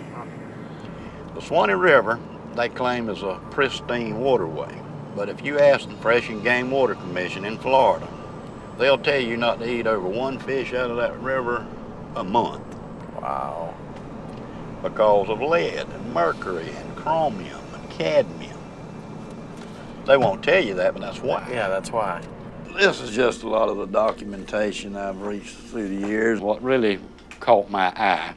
The Swanee River, they claim, is a pristine waterway. But if you ask the Fish and Game Water Commission in Florida, they'll tell you not to eat over one fish out of that river a month. Wow. Because of lead and mercury and chromium and cadmium. They won't tell you that, but that's why. Yeah, that's why. This is just a lot of the documentation I've reached through the years. What really caught my eye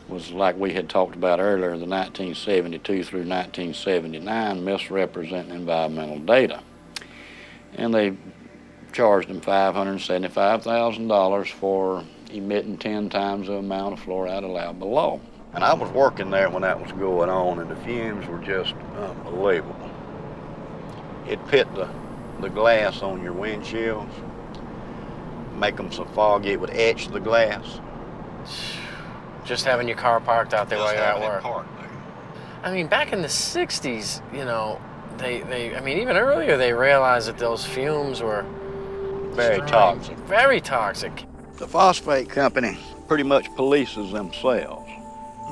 was, like we had talked about earlier, the 1972 through 1979 misrepresenting environmental data. And they charged them $575,000 for emitting 10 times the amount of fluoride allowed below. And I was working there when that was going on, and the fumes were just unbelievable. It pit the glass on your windshields, make them so foggy it would etch the glass. Just having your car parked out there while you're at work. Parked there. I mean, back in the 60s, you know, I mean, even earlier they realized that those fumes were very toxic. Very toxic. The phosphate company pretty much polices themselves.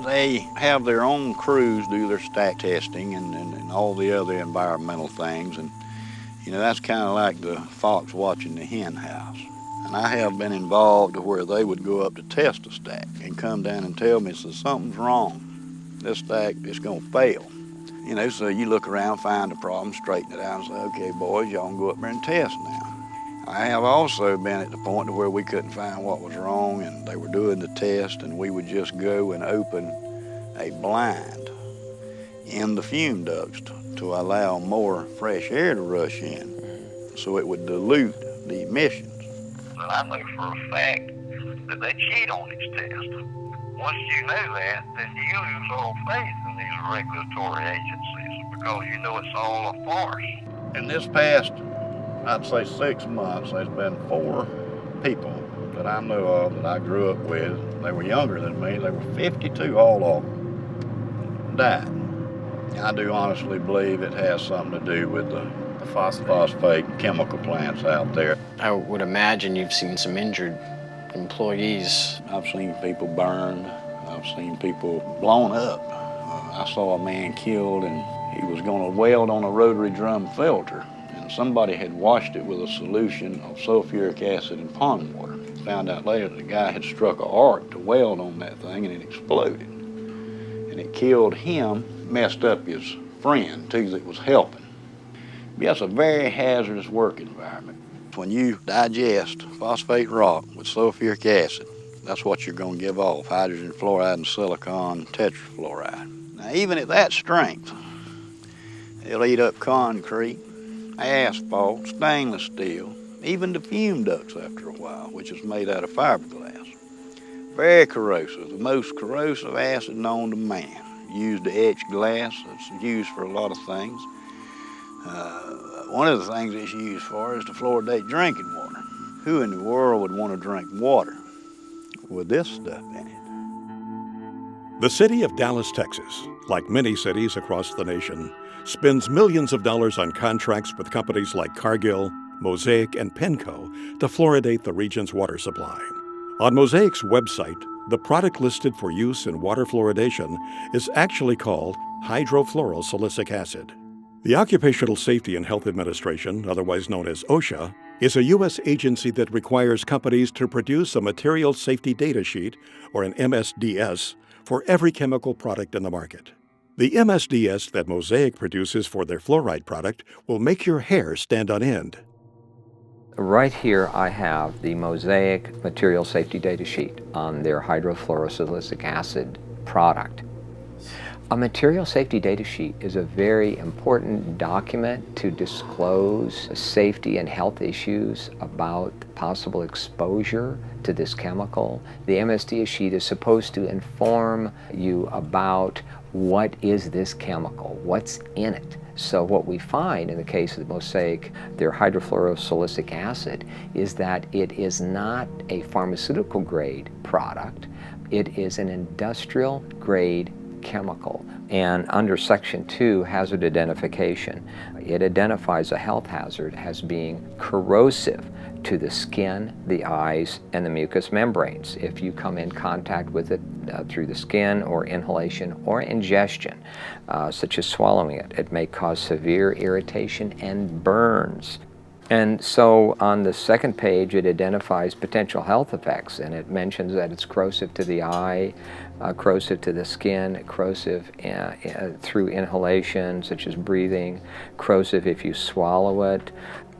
They have their own crews do their stack testing and all the other environmental things. And, you know, that's kind of like the fox watching the hen house. And I have been involved to where they would go up to test a stack and come down and tell me, so something's wrong. This stack is going to fail. You know, so you look around, find the problem, straighten it out, and say, okay, boys, y'all can go up there and test now. I have also been at the point to where we couldn't find what was wrong, and they were doing the test, and we would just go and open a blind in the fume ducts to allow more fresh air to rush in, so it would dilute the emissions. But I know for a fact that they cheat on these tests. Once you know that, then you lose all faith in these regulatory agencies because you know it's all a farce. In this past, I'd say 6 months, there's been 4 people that I know of that I grew up with. They were younger than me. They were 52, all of them died. I do honestly believe it has something to do with the phosphate chemical plants out there. I would imagine you've seen some injured employees. I've seen people burned. I've seen people blown up. I saw a man killed, and he was going to weld on a rotary drum filter, and somebody had washed it with a solution of sulfuric acid and pond water. Found out later the guy had struck an arc to weld on that thing, and it exploded. And it killed him, messed up his friend, too, that was helping. Yeah, it's a very hazardous work environment. When you digest phosphate rock with sulfuric acid, that's what you're going to give off, hydrogen fluoride and silicon tetrafluoride. Now, even at that strength, it'll eat up concrete, asphalt, stainless steel, even the fume ducts after a while, which is made out of fiberglass. Very corrosive, the most corrosive acid known to man. Used to etch glass, it's used for a lot of things. One of the things it's used for is to fluoridate drinking water. Who in the world would want to drink water with this stuff in it? The city of Dallas, Texas, like many cities across the nation, spends millions of dollars on contracts with companies like Cargill, Mosaic, and Penco to fluoridate the region's water supply. On Mosaic's website, the product listed for use in water fluoridation is actually called hydrofluorosilicic acid. The Occupational Safety and Health Administration, otherwise known as OSHA, is a U.S. agency that requires companies to produce a material safety data sheet, or an MSDS, for every chemical product in the market. The MSDS that Mosaic produces for their fluoride product will make your hair stand on end. Right here I have the Mosaic material safety data sheet on their hydrofluorosilicic acid product. A material safety data sheet is a very important document to disclose safety and health issues about possible exposure to this chemical. The MSD sheet is supposed to inform you about what is this chemical, what's in it. So what we find in the case of the Mosaic, their hydrofluorosilicic acid, is that it is not a pharmaceutical grade product. It is an industrial grade chemical. And under Section 2, hazard identification, it identifies a health hazard as being corrosive to the skin, the eyes, and the mucous membranes. If you come in contact with it through the skin or inhalation or ingestion, such as swallowing it, it may cause severe irritation and burns. And so on the second page, it identifies potential health effects, and it mentions that it's corrosive to the eye, corrosive to the skin, corrosive through inhalation, such as breathing, corrosive if you swallow it.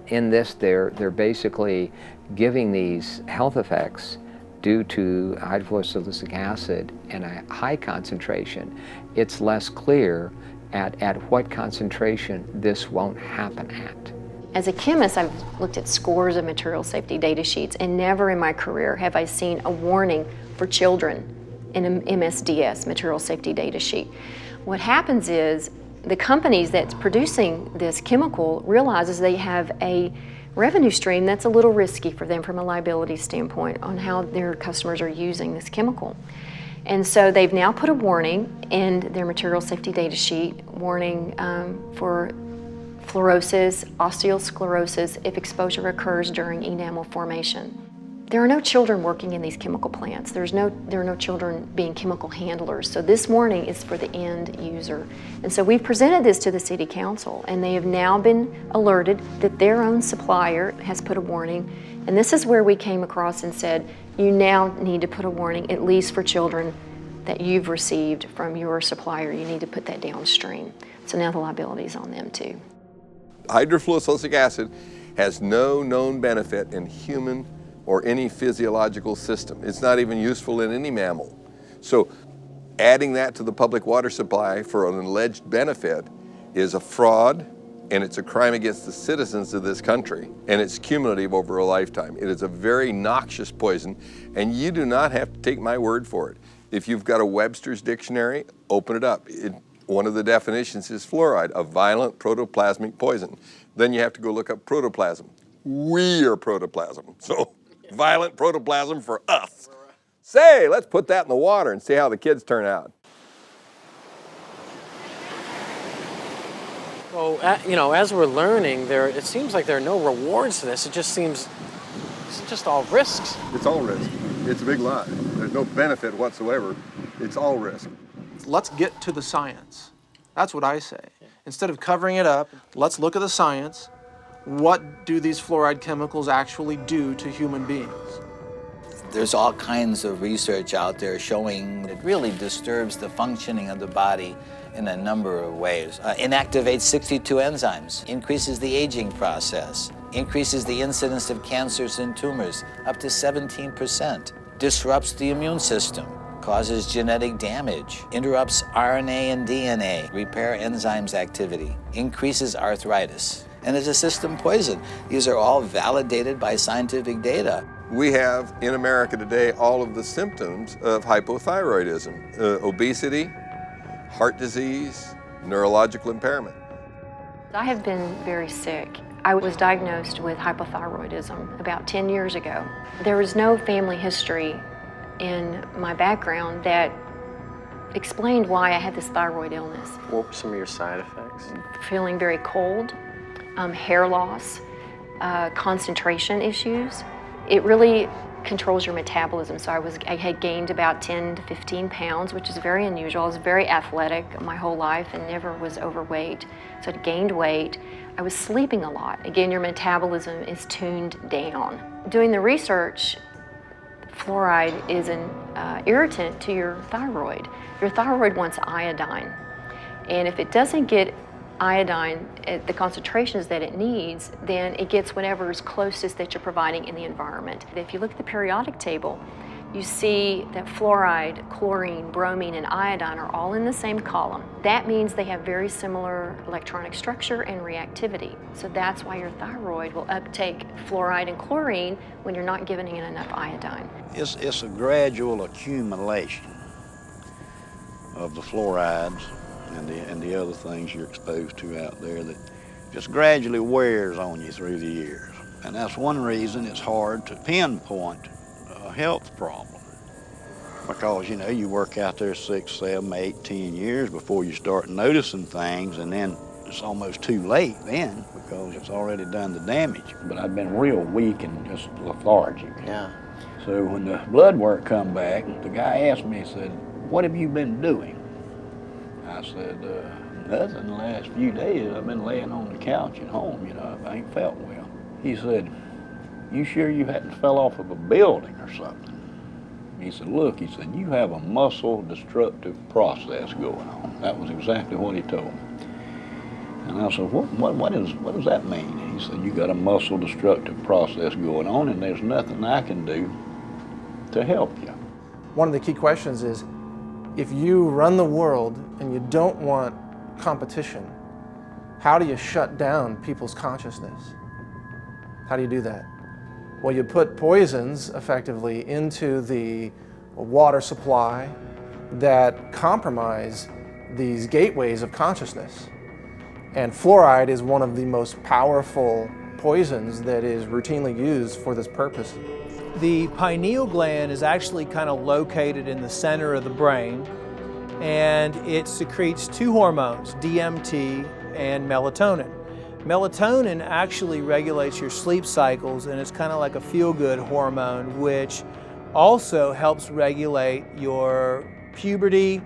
In this, they're basically giving these health effects due to hydrofluorosilicic acid and a high concentration. It's less clear at what concentration this won't happen at. As a chemist, I've looked at scores of material safety data sheets, and never in my career have I seen a warning for children in an MSDS, material safety data sheet. What happens is the companies that's producing this chemical realizes they have a revenue stream that's a little risky for them from a liability standpoint on how their customers are using this chemical. And so they've now put a warning in their material safety data sheet, warning for fluorosis, osteosclerosis if exposure occurs during enamel formation. There are no children working in these chemical plants. There are no children being chemical handlers. So this warning is for the end user. And so we've presented this to the City Council, and they have now been alerted that their own supplier has put a warning. And this is where we came across and said, you now need to put a warning, at least for children that you've received from your supplier. You need to put that downstream. So now the liability is on them too. Hydrofluorosilicic acid has no known benefit in human or any physiological system. It's not even useful in any mammal. So adding that to the public water supply for an alleged benefit is a fraud, and it's a crime against the citizens of this country, and it's cumulative over a lifetime. It is a very noxious poison, and you do not have to take my word for it. If you've got a Webster's dictionary, open it up. One of the definitions is fluoride, a violent protoplasmic poison. Then you have to go look up protoplasm. We are protoplasm, so violent protoplasm for us. Say, let's put that in the water and see how the kids turn out. Well, as we're learning, it seems like there are no rewards to this. It just seems it's just all risks. It's all risk. It's a big lie. There's no benefit whatsoever. It's all risk. Let's get to the science. That's what I say. Instead of covering it up, let's look at the science. What do these fluoride chemicals actually do to human beings? There's all kinds of research out there showing it really disturbs the functioning of the body in a number of ways. Inactivates 62 enzymes, increases the aging process, increases the incidence of cancers and tumors up to 17%, disrupts the immune system, causes genetic damage, interrupts RNA and DNA, repair enzymes activity, increases arthritis, and is a system poison. These are all validated by scientific data. We have in America today all of the symptoms of hypothyroidism, obesity, heart disease, neurological impairment. I have been very sick. I was diagnosed with hypothyroidism about 10 years ago. There was no family history in my background that explained why I had this thyroid illness. What were some of your side effects? Feeling very cold, hair loss, concentration issues. It really controls your metabolism. So I had gained about 10 to 15 pounds, which is very unusual. I was very athletic my whole life and never was overweight. So I gained weight. I was sleeping a lot. Again, your metabolism is tuned down. Doing the research, fluoride is an irritant to your thyroid. Your thyroid wants iodine. And if it doesn't get iodine at the concentrations that it needs, then it gets whatever is closest that you're providing in the environment. If you look at the periodic table, you see that fluoride, chlorine, bromine, and iodine are all in the same column. That means they have very similar electronic structure and reactivity. So that's why your thyroid will uptake fluoride and chlorine when you're not giving it enough iodine. It's a gradual accumulation of the fluorides and the other things you're exposed to out there that just gradually wears on you through the years. And that's one reason it's hard to pinpoint a health problem. Because, you know, you work out there 6, 7, 8, 10 years before you start noticing things, and then it's almost too late then because it's already done the damage. But I've been real weak and just lethargic. Yeah. So when the blood work come back, the guy asked me, he said, "What have you been doing?" I said, "Nothing the last few days. I've been laying on the couch at home, you know, I ain't felt well." He said, "You sure you hadn't fell off of a building or something?" He said, "Look," he said, "you have a muscle destructive process going on." That was exactly what he told me. And I said, what does that mean? He said, "You got a muscle destructive process going on and there's nothing I can do to help you." One of the key questions is, if you run the world and you don't want competition, how do you shut down people's consciousness? How do you do that? Well, you put poisons effectively into the water supply that compromise these gateways of consciousness. And fluoride is one of the most powerful poisons that is routinely used for this purpose. The pineal gland is actually kind of located in the center of the brain, and it secretes two hormones, DMT and melatonin. Melatonin actually regulates your sleep cycles, and it's kind of like a feel-good hormone, which also helps regulate your puberty,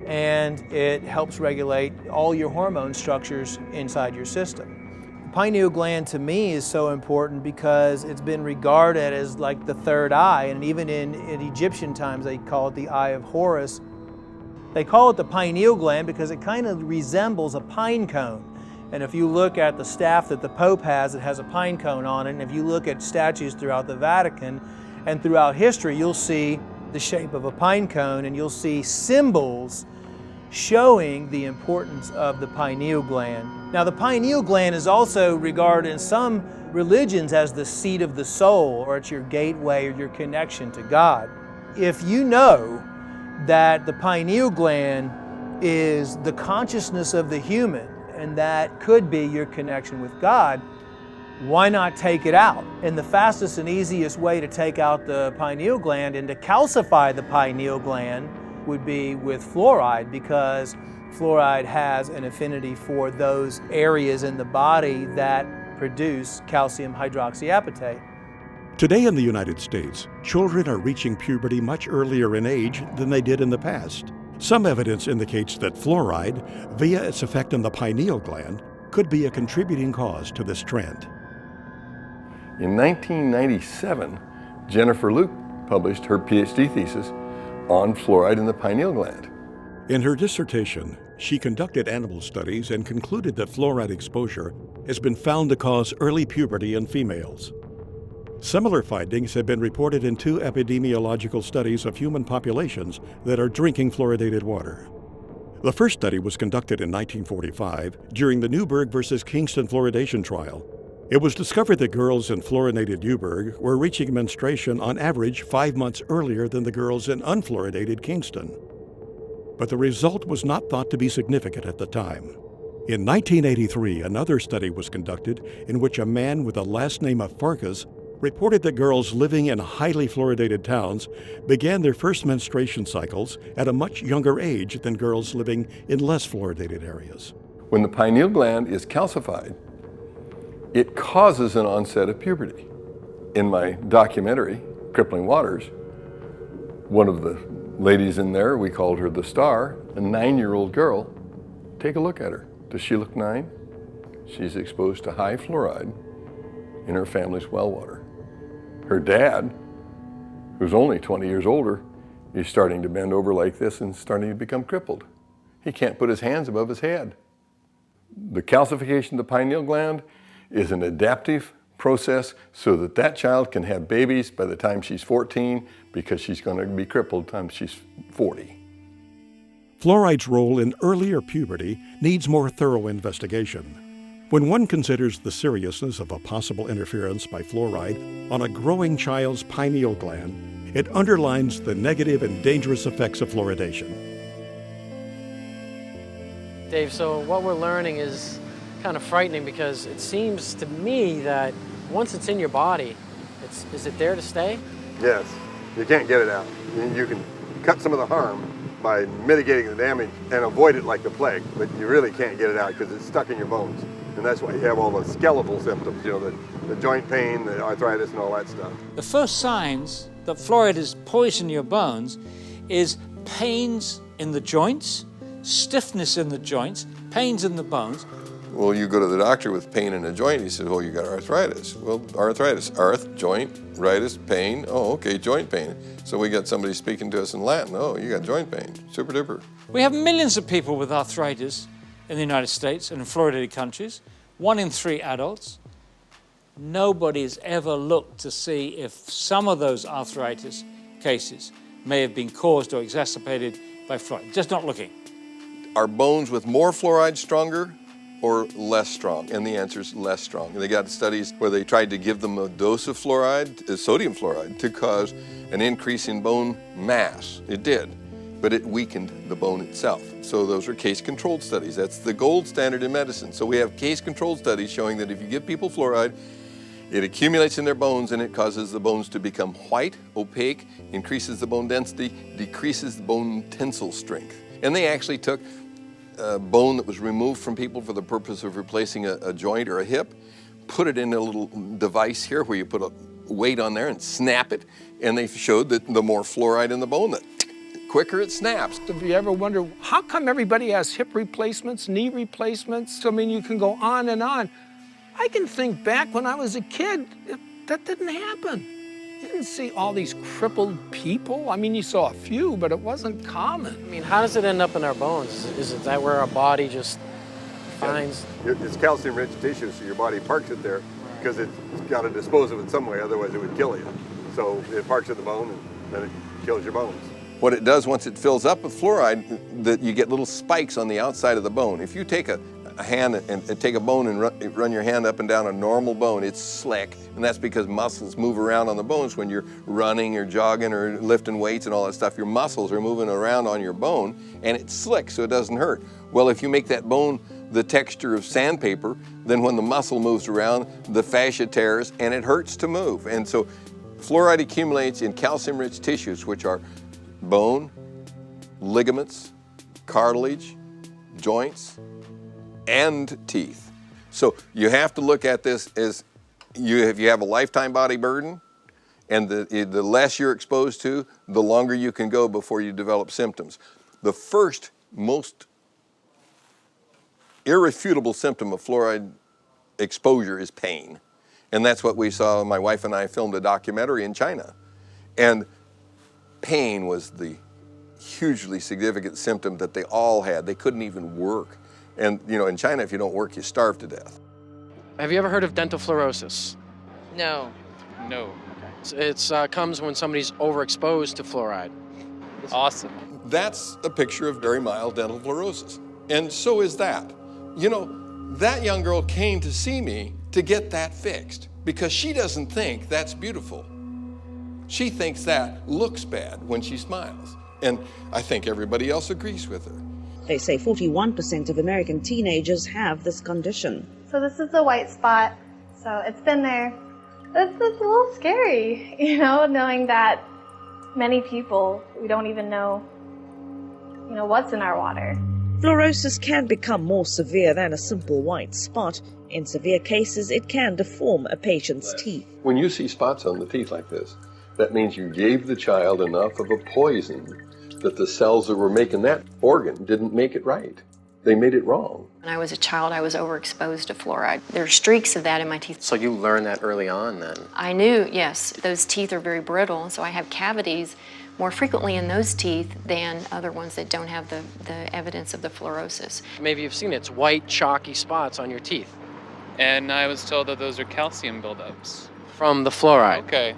and it helps regulate all your hormone structures inside your system. The pineal gland to me is so important because it's been regarded as like the third eye, and even in Egyptian times they call it the eye of Horus. They call it the pineal gland because it kind of resembles a pine cone. And if you look at the staff that the Pope has, it has a pine cone on it. And if you look at statues throughout the Vatican and throughout history, you'll see the shape of a pine cone, and you'll see symbols showing the importance of the pineal gland. Now, the pineal gland is also regarded in some religions as the seat of the soul, or it's your gateway or your connection to God. If you know that the pineal gland is the consciousness of the human, and that could be your connection with God, why not take it out? And the fastest and easiest way to take out the pineal gland and to calcify the pineal gland would be with fluoride, because fluoride has an affinity for those areas in the body that produce calcium hydroxyapatite. Today in the United States, children are reaching puberty much earlier in age than they did in the past. Some evidence indicates that fluoride, via its effect on the pineal gland, could be a contributing cause to this trend. In 1997, Jennifer Luke published her PhD thesis on fluoride in the pineal gland. In her dissertation, she conducted animal studies and concluded that fluoride exposure has been found to cause early puberty in females. Similar findings have been reported in 2 epidemiological studies of human populations that are drinking fluoridated water. The first study was conducted in 1945 during the Newburgh versus Kingston fluoridation trial. It was discovered that girls in fluoridated Newburgh were reaching menstruation on average 5 months earlier than the girls in unfluoridated Kingston. But the result was not thought to be significant at the time. In 1983, another study was conducted in which a man with the last name of Farkas reported that girls living in highly fluoridated towns began their first menstruation cycles at a much younger age than girls living in less fluoridated areas. When the pineal gland is calcified, it causes an onset of puberty. In my documentary, Crippling Waters, one of the ladies in there, we called her the star, a 9-year-old girl. Take a look at her. Does she look 9? She's exposed to high fluoride in her family's well water. Her dad, who's only 20 years older, is starting to bend over like this and starting to become crippled. He can't put his hands above his head. The calcification of the pineal gland is an adaptive process so that that child can have babies by the time she's 14 because she's going to be crippled by the time she's 40. Fluoride's role in earlier puberty needs more thorough investigation. When one considers the seriousness of a possible interference by fluoride on a growing child's pineal gland, it underlines the negative and dangerous effects of fluoridation. Dave, so what we're learning is kind of frightening because it seems to me that once it's in your body, is it there to stay? Yes, you can't get it out. You can cut some of the harm by mitigating the damage and avoid it like the plague, but you really can't get it out because it's stuck in your bones. And that's why you have all the skeletal symptoms, you know, the joint pain, the arthritis, and all that stuff. The first signs that fluoride is poisoning your bones is pains in the joints, stiffness in the joints, pains in the bones. Well, you go to the doctor with pain in a joint, he says, oh, you got arthritis. Well, arthritis, joint, ritis, pain, oh, okay, joint pain. So we got somebody speaking to us in Latin, oh, you got joint pain, super duper. We have millions of people with arthritis in the United States and in fluoridated countries, 1 in 3 adults. Nobody's ever looked to see if some of those arthritis cases may have been caused or exacerbated by fluoride. Just not looking. Are bones with more fluoride stronger or less strong? And the answer is less strong. They got studies where they tried to give them a dose of fluoride, sodium fluoride, to cause an increase in bone mass. It did, but it weakened the bone itself. So those are case-controlled studies. That's the gold standard in medicine. So we have case-controlled studies showing that if you give people fluoride, it accumulates in their bones and it causes the bones to become white, opaque, increases the bone density, decreases the bone tensile strength. And they actually took bone that was removed from people for the purpose of replacing a joint or a hip, put it in a little device here where you put a weight on there and snap it, and they showed that the more fluoride in the bone, the quicker it snaps. Have you ever wondered, how come everybody has hip replacements, knee replacements? I mean, you can go on and on. I can think back when I was a kid, that didn't happen. You didn't see all these crippled people. I mean, you saw a few, but it wasn't common. I mean, how does it end up in our bones? Is it that where our body just finds? It's calcium-rich tissue, so your body parks it there because it's got to dispose of it some way, otherwise it would kill you. So it parks in the bone and then it kills your bones. What it does once it fills up with fluoride, that you get little spikes on the outside of the bone. If you take a hand and take a bone and run your hand up and down a normal bone, it's slick, and that's because muscles move around on the bones when you're running or jogging or lifting weights and all that stuff. Your muscles are moving around on your bone, and it's slick, so it doesn't hurt. Well, if you make that bone the texture of sandpaper, then when the muscle moves around, the fascia tears, and it hurts to move. And so fluoride accumulates in calcium-rich tissues, which are bone, ligaments, cartilage, joints, and teeth. So you have to look at this as if you have a lifetime body burden, and the less you're exposed to, the longer you can go before you develop symptoms. The first most irrefutable symptom of fluoride exposure is pain. And that's what we saw. My wife and I filmed a documentary in China. And pain was the hugely significant symptom that they all had. They couldn't even work. And you know, in China, if you don't work, you starve to death. Have you ever heard of dental fluorosis? No. No. It comes when somebody's overexposed to fluoride. Awesome. That's a picture of very mild dental fluorosis. And so is that. You know, that young girl came to see me to get that fixed because she doesn't think that's beautiful. She thinks that looks bad when she smiles. And I think everybody else agrees with her. They say 41% of American teenagers have this condition. So this is the white spot. So it's been there. It's a little scary, you know, knowing that many people, we don't even know, you know, what's in our water. Fluorosis can become more severe than a simple white spot. In severe cases, it can deform a patient's teeth. When you see spots on the teeth like this, that means you gave the child enough of a poison that the cells that were making that organ didn't make it right. They made it wrong. When I was a child, I was overexposed to fluoride. There are streaks of that in my teeth. So you learned that early on then? I knew, yes, those teeth are very brittle, so I have cavities more frequently in those teeth than other ones that don't have the evidence of the fluorosis. Maybe you've seen it. It's white, chalky spots on your teeth. And I was told that those are calcium buildups. From the fluoride. Okay.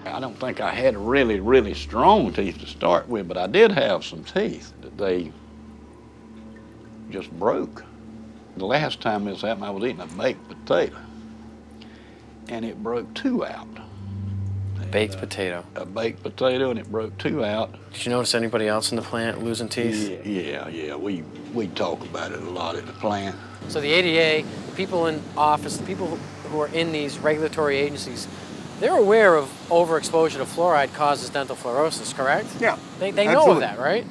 I don't think I had really, really strong teeth to start with, but I did have some teeth that they just broke. The last time this happened, I was eating a baked potato, and it broke 2 out. Baked potato? A baked potato, and it broke 2 out. Did you notice anybody else in the plant losing teeth? Yeah. We talk about it a lot at the plant. So the ADA, the people in office, the people who are in these regulatory agencies, they're aware of overexposure to fluoride causes dental fluorosis, correct? Yeah. They know of that, right?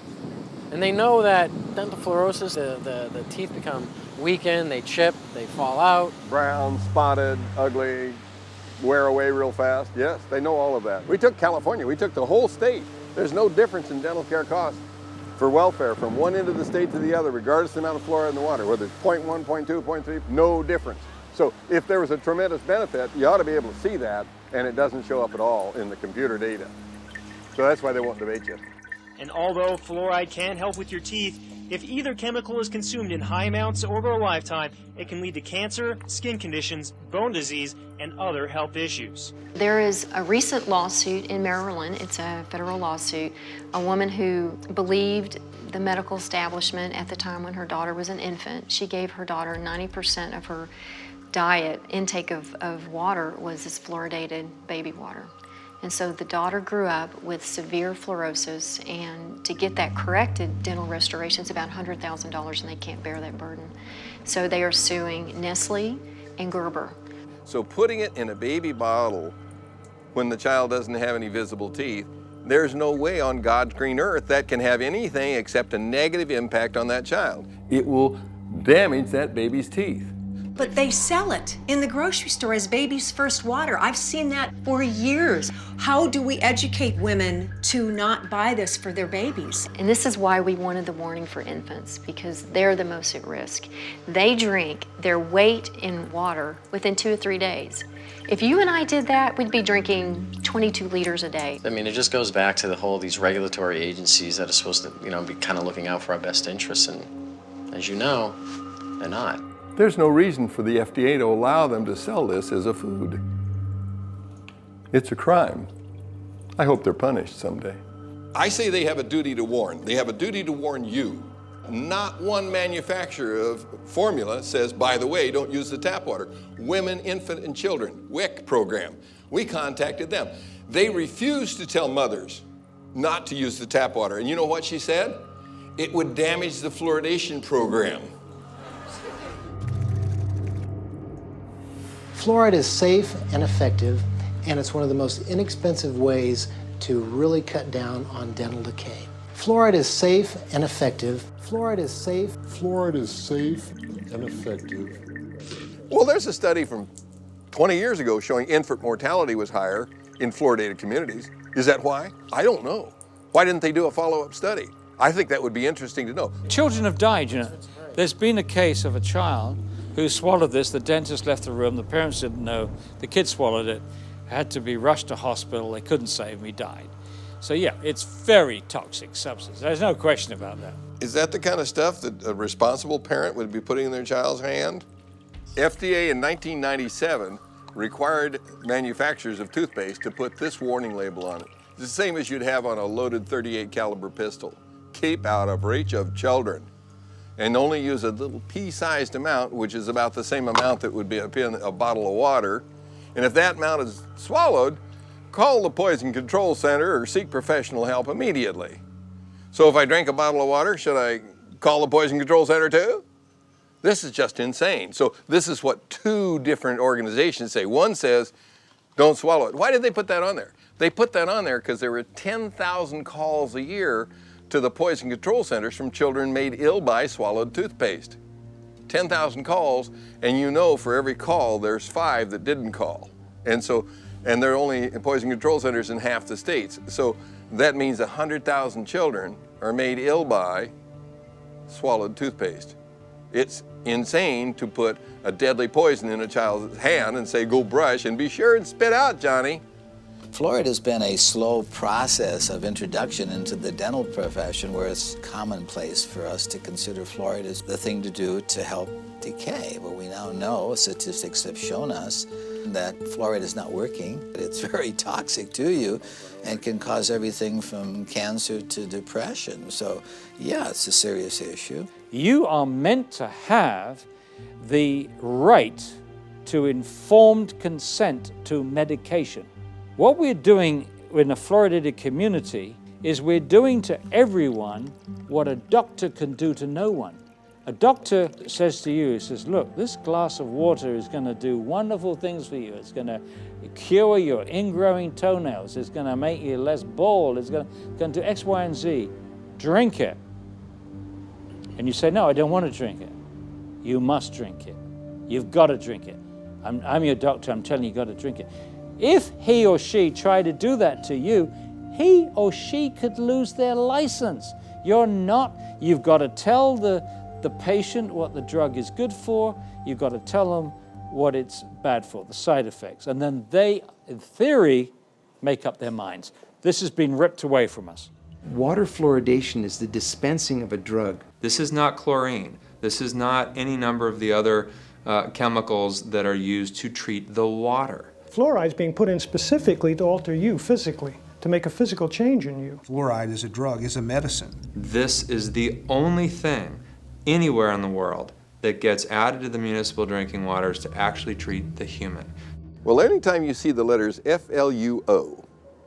And they know that dental fluorosis, the teeth become weakened, they chip, they fall out. Brown, spotted, ugly, wear away real fast. Yes, they know all of that. We took California, we took the whole state. There's no difference in dental care costs for welfare from one end of the state to the other, regardless of the amount of fluoride in the water, whether it's 0.1, 0.2, 0.3, no difference. So if there was a tremendous benefit, you ought to be able to see that, and it doesn't show up at all in the computer data. So that's why they won't debate you. And although fluoride can help with your teeth, if either chemical is consumed in high amounts over a lifetime, it can lead to cancer, skin conditions, bone disease, and other health issues. There is a recent lawsuit in Maryland, it's a federal lawsuit, a woman who believed the medical establishment at the time when her daughter was an infant. She gave her daughter 90% of her diet, intake of water was this fluoridated baby water. And so the daughter grew up with severe fluorosis, and to get that corrected, dental restoration is about $100,000, and they can't bear that burden. So they are suing Nestle and Gerber. So putting it in a baby bottle when the child doesn't have any visible teeth, there's no way on God's green earth that can have anything except a negative impact on that child. It will damage that baby's teeth. But they sell it in the grocery store as baby's first water. I've seen that for years. How do we educate women to not buy this for their babies? And this is why we wanted the warning for infants, because they're the most at risk. They drink their weight in water within 2 or 3 days. If you and I did that, we'd be drinking 22 liters a day. I mean, it just goes back to the whole, these regulatory agencies that are supposed to, be kind of looking out for our best interests, and as you know, they're not. There's no reason for the FDA to allow them to sell this as a food. It's a crime. I hope they're punished someday. I say they have a duty to warn. They have a duty to warn you. Not one manufacturer of formula says, by the way, don't use the tap water. Women, Infant, and Children, WIC program. We contacted them. They refused to tell mothers not to use the tap water. And you know what she said? It would damage the fluoridation program. Fluoride is safe and effective, and it's one of the most inexpensive ways to really cut down on dental decay. Fluoride is safe and effective. Fluoride is safe. Fluoride is safe and effective. Well, there's a study from 20 years ago showing infant mortality was higher in fluoridated communities. Is that why? I don't know. Why didn't they do a follow-up study? I think that would be interesting to know. Children have died, There's been a case of a child who swallowed this. The dentist left the room. The parents didn't know. The kid swallowed it. Had to be rushed to hospital. They couldn't save him. He died. So yeah, it's very toxic substance. There's no question about that. Is that the kind of stuff that a responsible parent would be putting in their child's hand? FDA in 1997 required manufacturers of toothpaste to put this warning label on it. It's the same as you'd have on a loaded .38 caliber pistol. Keep out of reach of children. And only use a little pea-sized amount, which is about the same amount that would be in a bottle of water. And if that amount is swallowed, call the Poison Control Center or seek professional help immediately. So if I drank a bottle of water, should I call the Poison Control Center too? This is just insane. So this is what 2 different organizations say. One says, don't swallow it. Why did they put that on there? They put that on there because there were 10,000 calls a year to the Poison Control Centers from children made ill by swallowed toothpaste. 10,000 calls, and for every call, there's 5 that didn't call. And there are only Poison Control Centers in half the states. So that means 100,000 children are made ill by swallowed toothpaste. It's insane to put a deadly poison in a child's hand and say, go brush and be sure and spit out, Johnny. Fluoride has been a slow process of introduction into the dental profession where it's commonplace for us to consider fluoride as the thing to do to help decay. But we now know, statistics have shown us, that fluoride is not working. It's very toxic to you and can cause everything from cancer to depression. So yeah, it's a serious issue. You are meant to have the right to informed consent to medication. What we're doing in the fluoridated community is we're doing to everyone what a doctor can do to no one. A doctor says to you, he says, look, this glass of water is going to do wonderful things for you. It's going to cure your ingrowing toenails. It's going to make you less bald. It's going to do X, Y, and Z. Drink it. And you say, no, I don't want to drink it. You must drink it. You've got to drink it. I'm your doctor. I'm telling you, you've got to drink it. If he or she tried to do that to you, he or she could lose their license. You've got to tell the patient what the drug is good for. You've got to tell them what it's bad for, the side effects. And then they, in theory, make up their minds. This has been ripped away from us. Water fluoridation is the dispensing of a drug. This is not chlorine. This is not any number of the other chemicals that are used to treat the water. Fluoride is being put in specifically to alter you physically, to make a physical change in you. Fluoride is a drug, is a medicine. This is the only thing anywhere in the world that gets added to the municipal drinking waters to actually treat the human. Well, anytime you see the letters FLUO,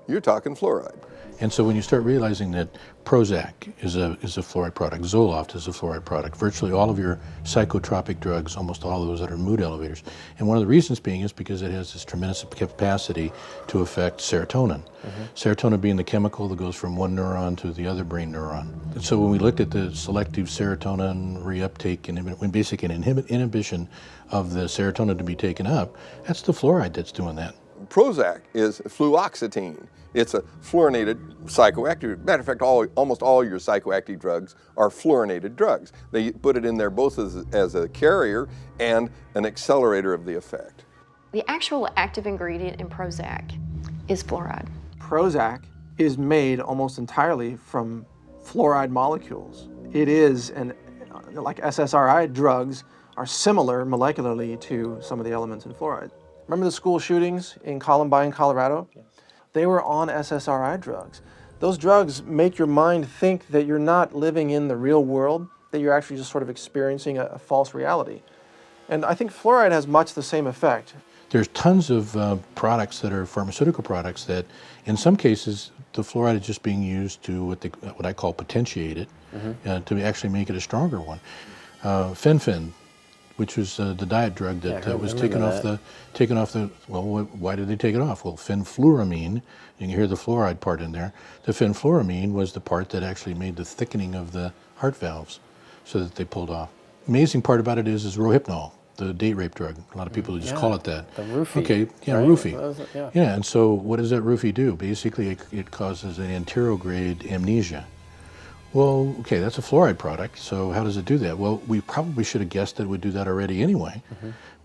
you're talking fluoride. And so when you start realizing that Prozac is a fluoride product, Zoloft is a fluoride product, virtually all of your psychotropic drugs, almost all of those that are mood elevators. And one of the reasons being is because it has this tremendous capacity to affect serotonin. Serotonin being the chemical that goes from one neuron to the other brain neuron. And so when we looked at the selective serotonin reuptake and when basically an inhibition of the serotonin to be taken up, that's the fluoride that's doing that. Prozac is fluoxetine. It's a fluorinated psychoactive. Matter of fact, almost all your psychoactive drugs are fluorinated drugs. They put it in there both as a carrier and an accelerator of the effect. The actual active ingredient in Prozac is fluoride. Prozac is made almost entirely from fluoride molecules. It is, like SSRI drugs, are similar molecularly to some of the elements in fluoride. Remember the school shootings in Columbine, Colorado? Yes. They were on SSRI drugs. Those drugs make your mind think that you're not living in the real world, that you're actually just sort of experiencing a false reality. And I think fluoride has much the same effect. There's tons of products that are pharmaceutical products that, in some cases, the fluoride is just being used to what I call potentiate it, to actually make it a stronger one. Fen-Phen, which was the diet drug that was taken off the, well, why did they take it off? Well, fenfluramine, you can hear the fluoride part in there. The fenfluramine was the part that actually made the thickening of the heart valves so that they pulled off. Amazing part about it is Rohypnol, the date rape drug. A lot of people just call it that. The roofie. Okay, yeah, right? Roofie. Yeah, and so what does that roofie do? Basically, it causes an anterograde amnesia. Well, okay, that's a fluoride product, so how does it do that? Well, we probably should have guessed that it would do that already anyway,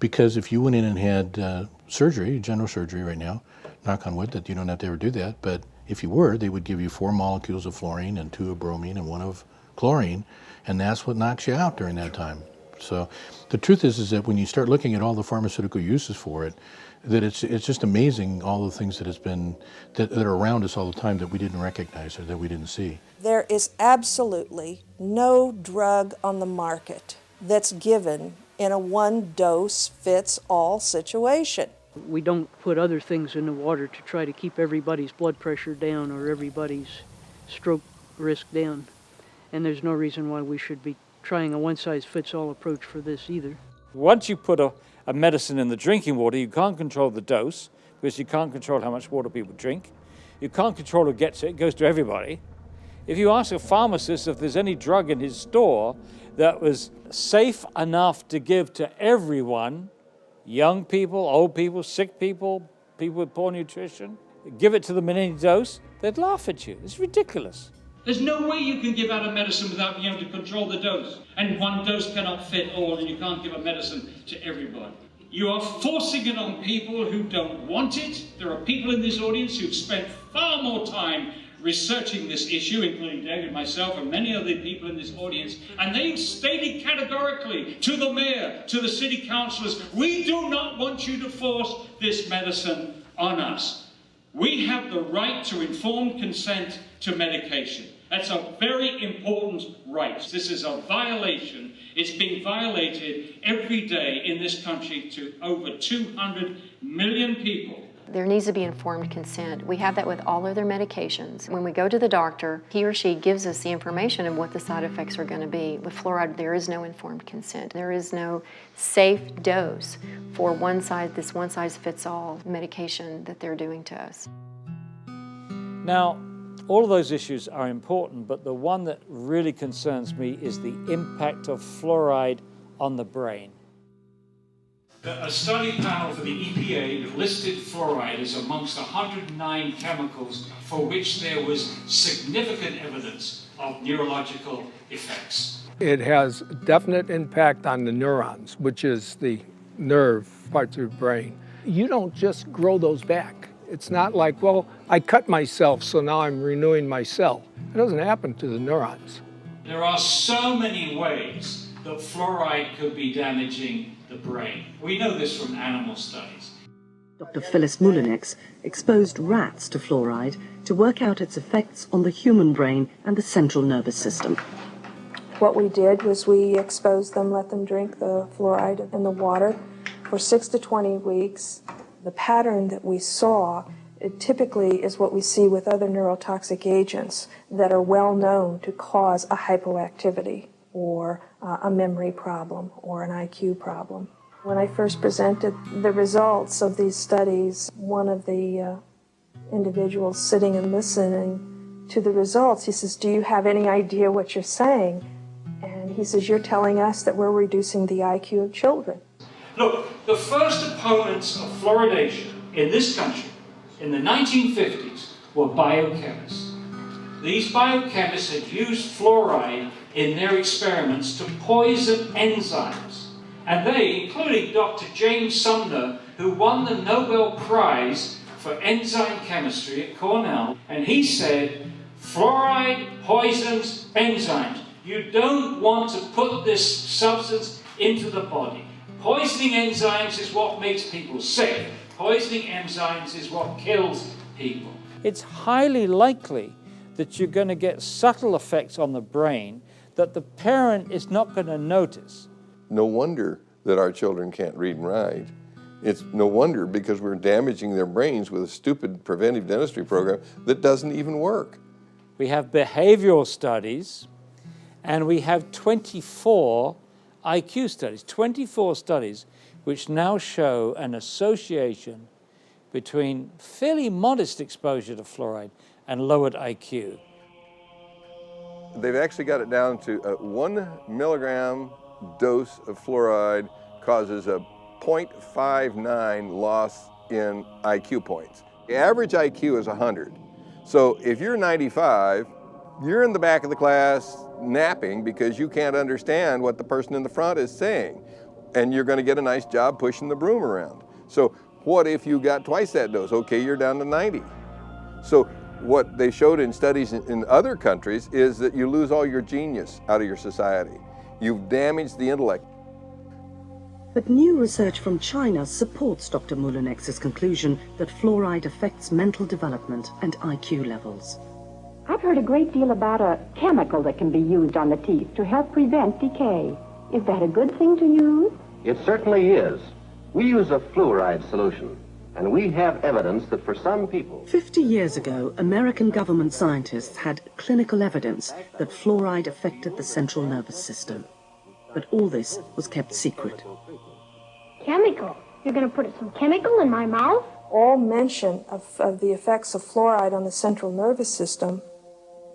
because if you went in and had surgery, general surgery right now, knock on wood that you don't have to ever do that, but if you were, they would give you 4 molecules of fluorine and 2 of bromine and 1 of chlorine, and that's what knocks you out during that time. So the truth is that when you start looking at all the pharmaceutical uses for it, that it's just amazing all the things that that are around us all the time that we didn't recognize or that we didn't see. There is absolutely no drug on the market that's given in a one-dose-fits-all situation. We don't put other things in the water to try to keep everybody's blood pressure down or everybody's stroke risk down. And there's no reason why we should be trying a one-size-fits-all approach for this either. Once you put a medicine in the drinking water, you can't control the dose because you can't control how much water people drink. You can't control who gets it. It goes to everybody. If you ask a pharmacist if there's any drug in his store that was safe enough to give to everyone, young people, old people, sick people, people with poor nutrition, give it to them in any dose, they'd laugh at you. It's ridiculous. There's no way you can give out a medicine without being able to control the dose. And one dose cannot fit all, and you can't give a medicine to everybody. You are forcing it on people who don't want it. There are people in this audience who've spent far more time researching this issue, including David, myself, and many other people in this audience, and they've stated categorically to the mayor, to the city councillors, we do not want you to force this medicine on us. We have the right to informed consent to medication. That's a very important right. This is a violation. It's being violated every day in this country to over 200 million people. There needs to be informed consent. We have that with all of their medications. When we go to the doctor, he or she gives us the information of what the side effects are going to be. With fluoride, there is no informed consent. There is no safe dose for this one-size-fits-all medication that they're doing to us. Now, all of those issues are important, but the one that really concerns me is the impact of fluoride on the brain. A study panel for the EPA listed fluoride as amongst 109 chemicals for which there was significant evidence of neurological effects. It has definite impact on the neurons, which is the nerve parts of the brain. You don't just grow those back. It's not like, well, I cut myself, so now I'm renewing my cell. It doesn't happen to the neurons. There are so many ways that fluoride could be damaging the brain. We know this from animal studies. Dr. Phyllis Moulinex exposed rats to fluoride to work out its effects on the human brain and the central nervous system. What we did was we exposed them, let them drink the fluoride in the water for 6 to 20 weeks. The pattern that we saw, it typically is what we see with other neurotoxic agents that are well known to cause a hypoactivity or a memory problem or an IQ problem. When I first presented the results of these studies, one of the individuals sitting and listening to the results, he says, "Do you have any idea what you're saying?" And he says, "You're telling us that we're reducing the IQ of children." Look, the first opponents of fluoridation in this country in the 1950s were biochemists. These biochemists had used fluoride in their experiments to poison enzymes. And they, including Dr. James Sumner, who won the Nobel Prize for enzyme chemistry at Cornell, and he said, fluoride poisons enzymes. You don't want to put this substance into the body. Poisoning enzymes is what makes people sick. Poisoning enzymes is what kills people. It's highly likely that you're going to get subtle effects on the brain that the parent is not going to notice. No wonder that our children can't read and write. It's no wonder because we're damaging their brains with a stupid preventive dentistry program that doesn't even work. We have behavioral studies, and we have 24 IQ studies, 24 studies which now show an association between fairly modest exposure to fluoride and lowered IQ. They've actually got it down to a 1 milligram dose of fluoride causes a 0.59 loss in IQ points. The average IQ is 100. So if you're 95, you're in the back of the class napping because you can't understand what the person in the front is saying. And you're going to get a nice job pushing the broom around. So what if you got twice that dose? Okay, you're down to 90. So what they showed in studies in other countries is that you lose all your genius out of your society. You've damaged the intellect. But new research from China supports Dr. Moulinex's conclusion that fluoride affects mental development and IQ levels. I've heard a great deal about a chemical that can be used on the teeth to help prevent decay. Is that a good thing to use? It certainly is. We use a fluoride solution, and we have evidence that for some people... 50 years ago, American government scientists had clinical evidence that fluoride affected the central nervous system. But all this was kept secret. Chemical? You're going to put some chemical in my mouth? All mention of the effects of fluoride on the central nervous system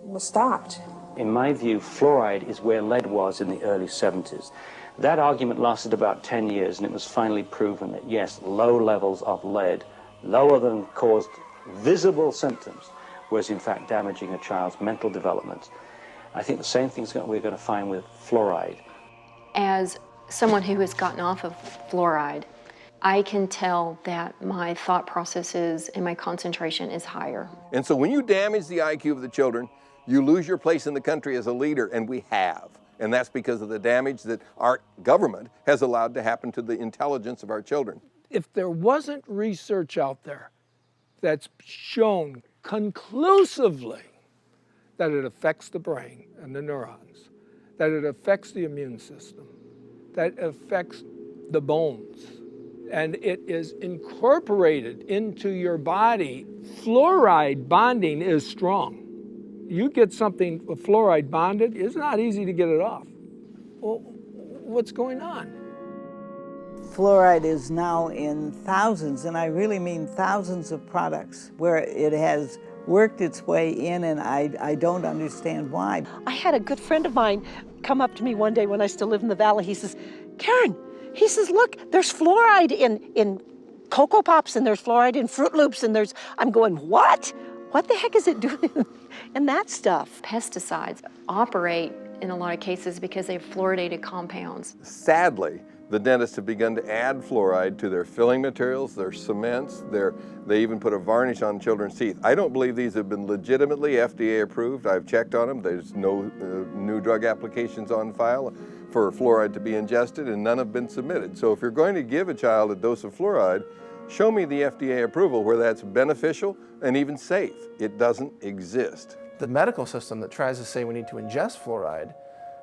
was stopped. In my view, fluoride is where lead was in the early 70s. That argument lasted about 10 years, and it was finally proven that, yes, low levels of lead, lower than caused visible symptoms, whereas in fact damaging a child's mental development. I think the same thing's we're going to find with fluoride. As someone who has gotten off of fluoride, I can tell that my thought processes and my concentration is higher. And so when you damage the IQ of the children, you lose your place in the country as a leader, and we have. And that's because of the damage that our government has allowed to happen to the intelligence of our children. If there wasn't research out there that's shown conclusively that it affects the brain and the neurons, that it affects the immune system, that it affects the bones, and it is incorporated into your body, fluoride bonding is strong. You get something with fluoride bonded, it's not easy to get it off. Well, what's going on? Fluoride is now in thousands, and I really mean thousands of products where it has worked its way in, and I don't understand why. I had a good friend of mine come up to me one day when I still lived in the valley. He says, Karen, he says, look, there's fluoride in Cocoa Pops, and there's fluoride in Fruit Loops, and I'm going, what? What the heck is it doing in that stuff? Pesticides operate in a lot of cases because they have fluoridated compounds. Sadly, the dentists have begun to add fluoride to their filling materials, their cements, they even put a varnish on children's teeth. I don't believe these have been legitimately FDA approved. I've checked on them. There's no new drug applications on file for fluoride to be ingested, and none have been submitted. So if you're going to give a child a dose of fluoride, show me the FDA approval where that's beneficial and even safe. It doesn't exist. The medical system that tries to say we need to ingest fluoride,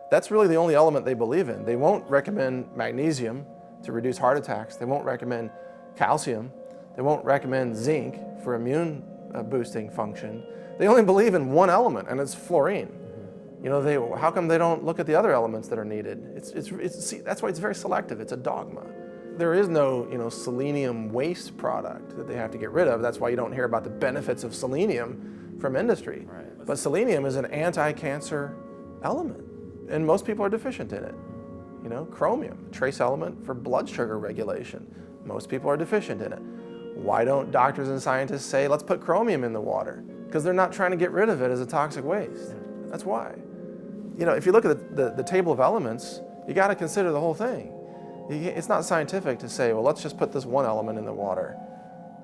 that's really the only element they believe in. They won't recommend magnesium to reduce heart attacks. They won't recommend calcium. They won't recommend zinc for immune boosting function. They only believe in one element, and it's fluorine. You know, how come they don't look at the other elements that are needed? See, that's why it's very selective. It's a dogma. There is no, selenium waste product that they have to get rid of. That's why you don't hear about the benefits of selenium from industry. Right. But selenium is an anti-cancer element, and most people are deficient in it. Chromium, trace element for blood sugar regulation. Most people are deficient in it. Why don't doctors and scientists say, let's put chromium in the water? Because they're not trying to get rid of it as a toxic waste. That's why. If you look at the table of elements, you got to consider the whole thing. It's not scientific to say, well, let's just put this one element in the water.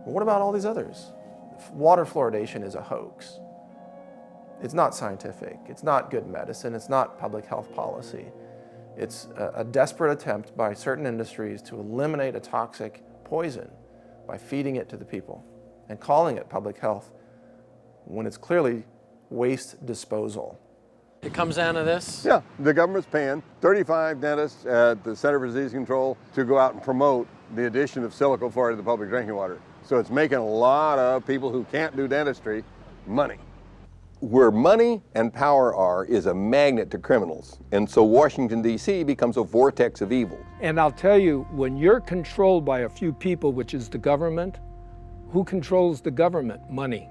Well, what about all these others? Water fluoridation is a hoax. It's not scientific. It's not good medicine. It's not public health policy. It's a desperate attempt by certain industries to eliminate a toxic poison by feeding it to the people and calling it public health when it's clearly waste disposal. It comes down to this? Yeah, the government's paying 35 dentists at the Center for Disease Control to go out and promote the addition of silicone fluoride to the public drinking water. So it's making a lot of people who can't do dentistry money. Where money and power are is a magnet to criminals. And so Washington, D.C. becomes a vortex of evil. And I'll tell you, when you're controlled by a few people, which is the government, who controls the government? Money.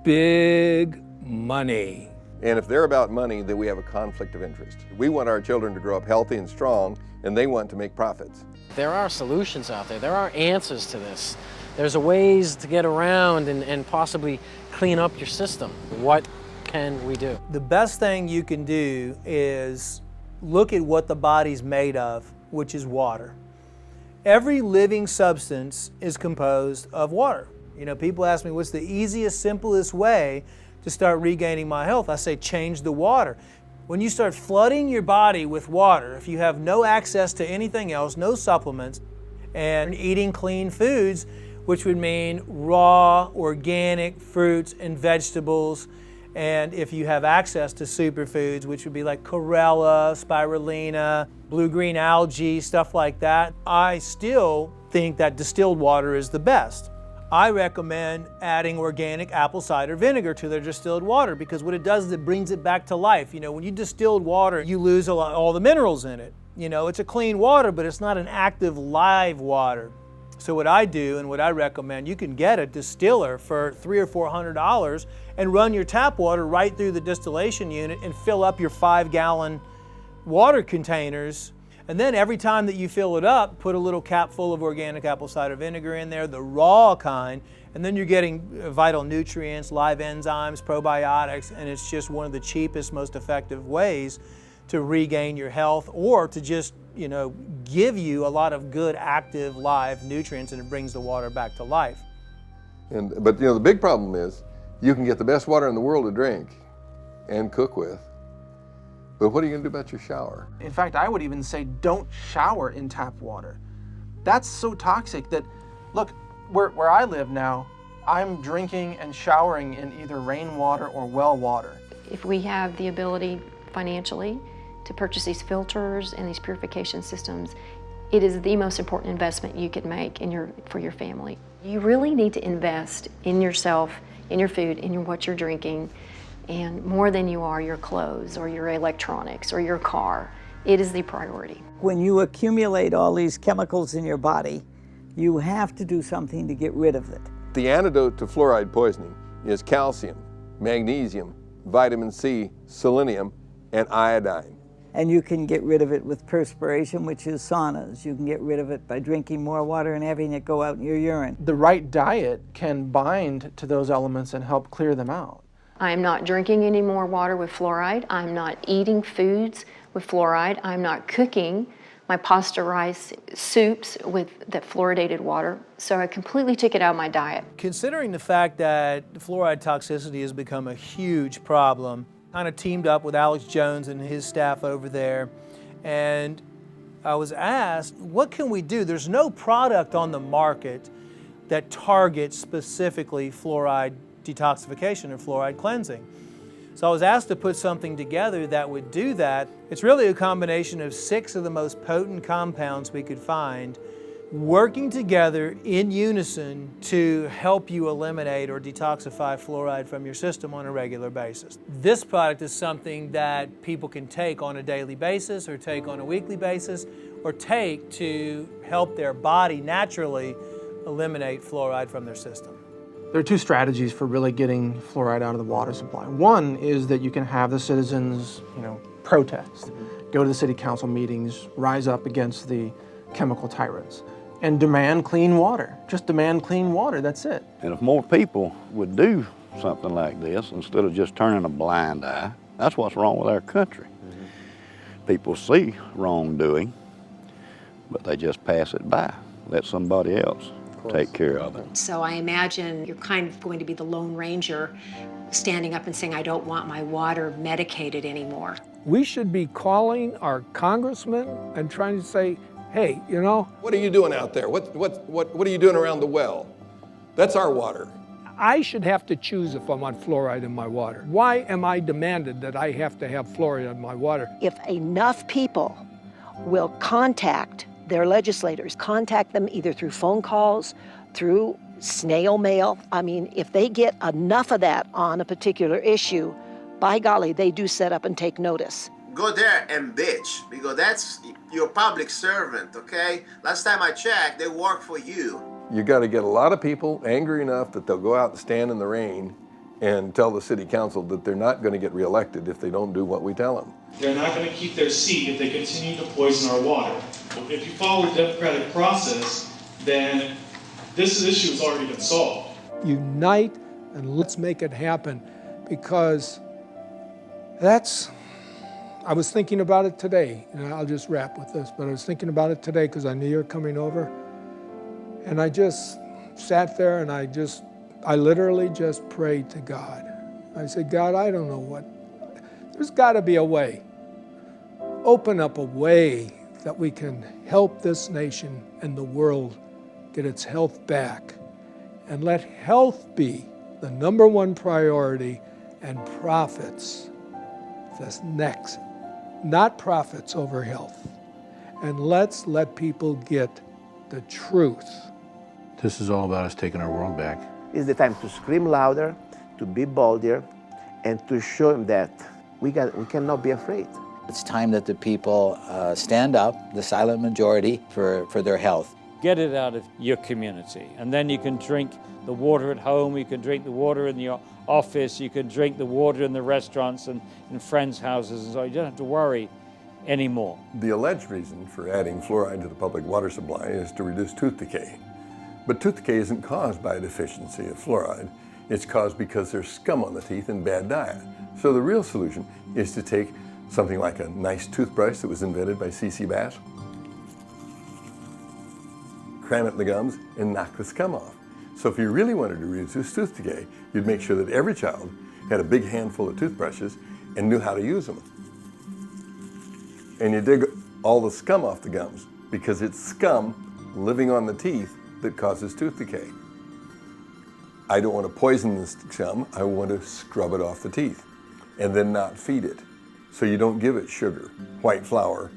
Big money. And if they're about money, then we have a conflict of interest. We want our children to grow up healthy and strong, and they want to make profits. There are solutions out there. There are answers to this. There's ways to get around and possibly clean up your system. What can we do? The best thing you can do is look at what the body's made of, which is water. Every living substance is composed of water. People ask me, what's the easiest, simplest way to start regaining my health? I say, change the water. When you start flooding your body with water, if you have no access to anything else, no supplements, and eating clean foods, which would mean raw, organic fruits and vegetables, and if you have access to superfoods, which would be like chlorella, spirulina, blue-green algae, stuff like that, I still think that distilled water is the best. I recommend adding organic apple cider vinegar to their distilled water because what it does is it brings it back to life. When you distilled water, you lose all the minerals in it. It's a clean water, but it's not an active live water. So what I do and what I recommend, you can get a distiller for $300 or $400 and run your tap water right through the distillation unit and fill up your 5-gallon water containers And then every time that you fill it up, put a little cap full of organic apple cider vinegar in there, the raw kind, and then you're getting vital nutrients, live enzymes, probiotics, and it's just one of the cheapest, most effective ways to regain your health, or to just, you know, give you a lot of good, active, live nutrients, and it brings the water back to life. But you know, the big problem is you can get the best water in the world to drink and cook with, but what are you going to do about your shower? In fact, I would even say don't shower in tap water. That's so toxic that, look, where I live now, I'm drinking and showering in either rainwater or well water. If we have the ability financially to purchase these filters and these purification systems, it is the most important investment you could make for your family. You really need to invest in yourself, in your food, in what you're drinking, and more than you are your clothes or your electronics or your car. It is the priority. When you accumulate all these chemicals in your body, you have to do something to get rid of it. The antidote to fluoride poisoning is calcium, magnesium, vitamin C, selenium, and iodine. And you can get rid of it with perspiration, which is saunas. You can get rid of it by drinking more water and having it go out in your urine. The right diet can bind to those elements and help clear them out. I'm not drinking any more water with fluoride. I'm not eating foods with fluoride. I'm not cooking my pasta rice soups with that fluoridated water. So I completely took it out of my diet. Considering the fact that fluoride toxicity has become a huge problem, kind of teamed up with Alex Jones and his staff over there, and I was asked, what can we do? There's no product on the market that targets specifically fluoride detoxification or fluoride cleansing. So I was asked to put something together that would do that. It's really a combination of 6 of the most potent compounds we could find working together in unison to help you eliminate or detoxify fluoride from your system on a regular basis. This product is something that people can take on a daily basis or take on a weekly basis or take to help their body naturally eliminate fluoride from their system. There are 2 strategies for really getting fluoride out of the water supply. One is that you can have the citizens, protest, go to the city council meetings, rise up against the chemical tyrants, and demand clean water. Just demand clean water, that's it. And if more people would do something like this, instead of just turning a blind eye, that's what's wrong with our country. People see wrongdoing, but they just pass it by, let somebody else take care of it. So I imagine you're kind of going to be the Lone Ranger standing up and saying, I don't want my water medicated anymore. We should be calling our congressmen and trying to say, hey, What are you doing out there? What are you doing around the well? That's our water. I should have to choose if I want fluoride in my water. Why am I demanded that I have to have fluoride in my water? If enough people will contact their legislators, contact them either through phone calls, through snail mail. I mean, if they get enough of that on a particular issue, by golly, they do set up and take notice. Go there and bitch, because that's your public servant, okay? Last time I checked, they work for you. You got to get a lot of people angry enough that they'll go out and stand in the rain and tell the city council that they're not going to get reelected if they don't do what we tell them. They're not going to keep their seat if they continue to poison our water. If you follow the democratic process, then this issue has already been solved. Unite and let's make it happen, because I was thinking about it today, and I'll just wrap with this, but I was thinking about it today because I knew you were coming over, and I just sat there and I literally just prayed to God. I said, God, I don't know there's got to be a way. Open up a way that we can help this nation and the world get its health back, and let health be the #1 priority and profits the next, not profits over health. And let's let people get the truth. This is all about us taking our world back. It's the time to scream louder, to be bolder, and to show them that we cannot be afraid. It's time that the people stand up, the silent majority, for their health. Get it out of your community, and then you can drink the water at home, you can drink the water in your office, you can drink the water in the restaurants and in friends' houses, and so you don't have to worry anymore. The alleged reason for adding fluoride to the public water supply is to reduce tooth decay. But tooth decay isn't caused by a deficiency of fluoride. It's caused because there's scum on the teeth and bad diet. So the real solution is to take something like a nice toothbrush that was invented by C.C. Bass, cram it in the gums, and knock the scum off. So if you really wanted to reduce tooth decay, you'd make sure that every child had a big handful of toothbrushes and knew how to use them. And you dig all the scum off the gums, because it's scum living on the teeth that causes tooth decay. I don't want to poison the scum, I want to scrub it off the teeth and then not feed it. So you don't give it sugar, white flour,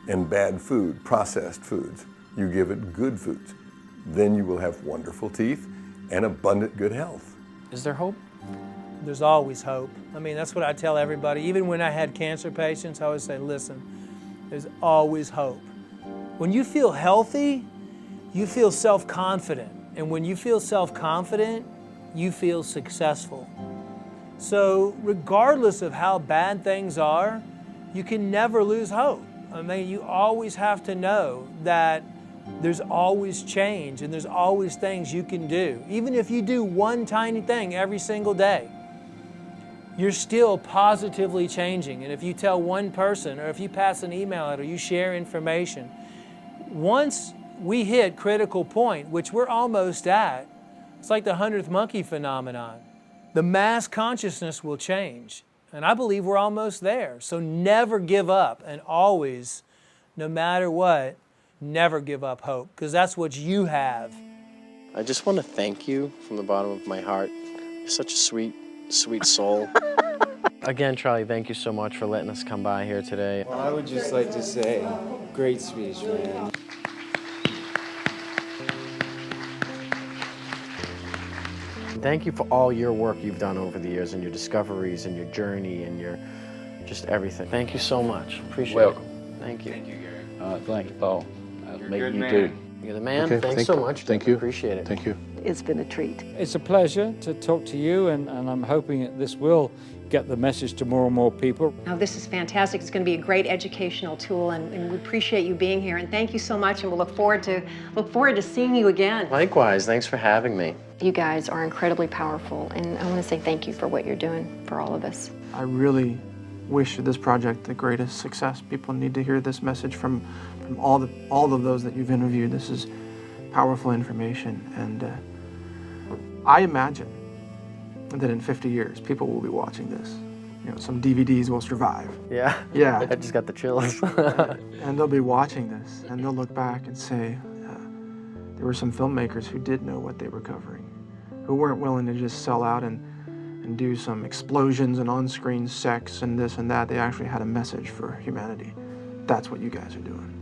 and bad food, processed foods. You give it good foods. Then you will have wonderful teeth and abundant good health. Is there hope? There's always hope. I mean, that's what I tell everybody. Even when I had cancer patients, I always say, listen, there's always hope. When you feel healthy, you feel self-confident. And when you feel self-confident, you feel successful. So regardless of how bad things are, you can never lose hope. I mean, you always have to know that there's always change and there's always things you can do. Even if you do one tiny thing every single day, you're still positively changing. And if you tell one person, or if you pass an email out, or you share information, once we hit critical point, which we're almost at, it's like the 100th monkey phenomenon. The mass consciousness will change. And I believe we're almost there. So never give up, and always, no matter what, never give up hope, because that's what you have. I just want to thank you from the bottom of my heart. You're such a sweet, sweet soul. Again, Charlie, thank you so much for letting us come by here today. Well, I would just like to say, great speech, man. Thank you for all your work you've done over the years, and your discoveries, and your journey, and your just everything. Thank you so much. Appreciate Welcome. it. Thank you. Thank you, Gary. Thank you, Paul. You're Make good you man. too. You're the man. Okay, Thanks so much. Thank you. Appreciate it. Thank you. It's been a treat. It's a pleasure to talk to you, and I'm hoping that this will get the message to more and more people. Now, this is fantastic. It's going to be a great educational tool, and we appreciate you being here. And thank you so much, and we'll look forward to seeing you again. Likewise. Thanks for having me. You guys are incredibly powerful, and I want to say thank you for what you're doing for all of us. I really wish this project the greatest success. People need to hear this message from all of those that you've interviewed. This is powerful information, and I imagine that in 50 years, people will be watching this. You know, some DVDs will survive. Yeah. Yeah. I just got the chills. And they'll be watching this, and they'll look back and say, there were some filmmakers who did know what they were covering, who weren't willing to just sell out and do some explosions and on-screen sex and this and that. They actually had a message for humanity. That's what you guys are doing.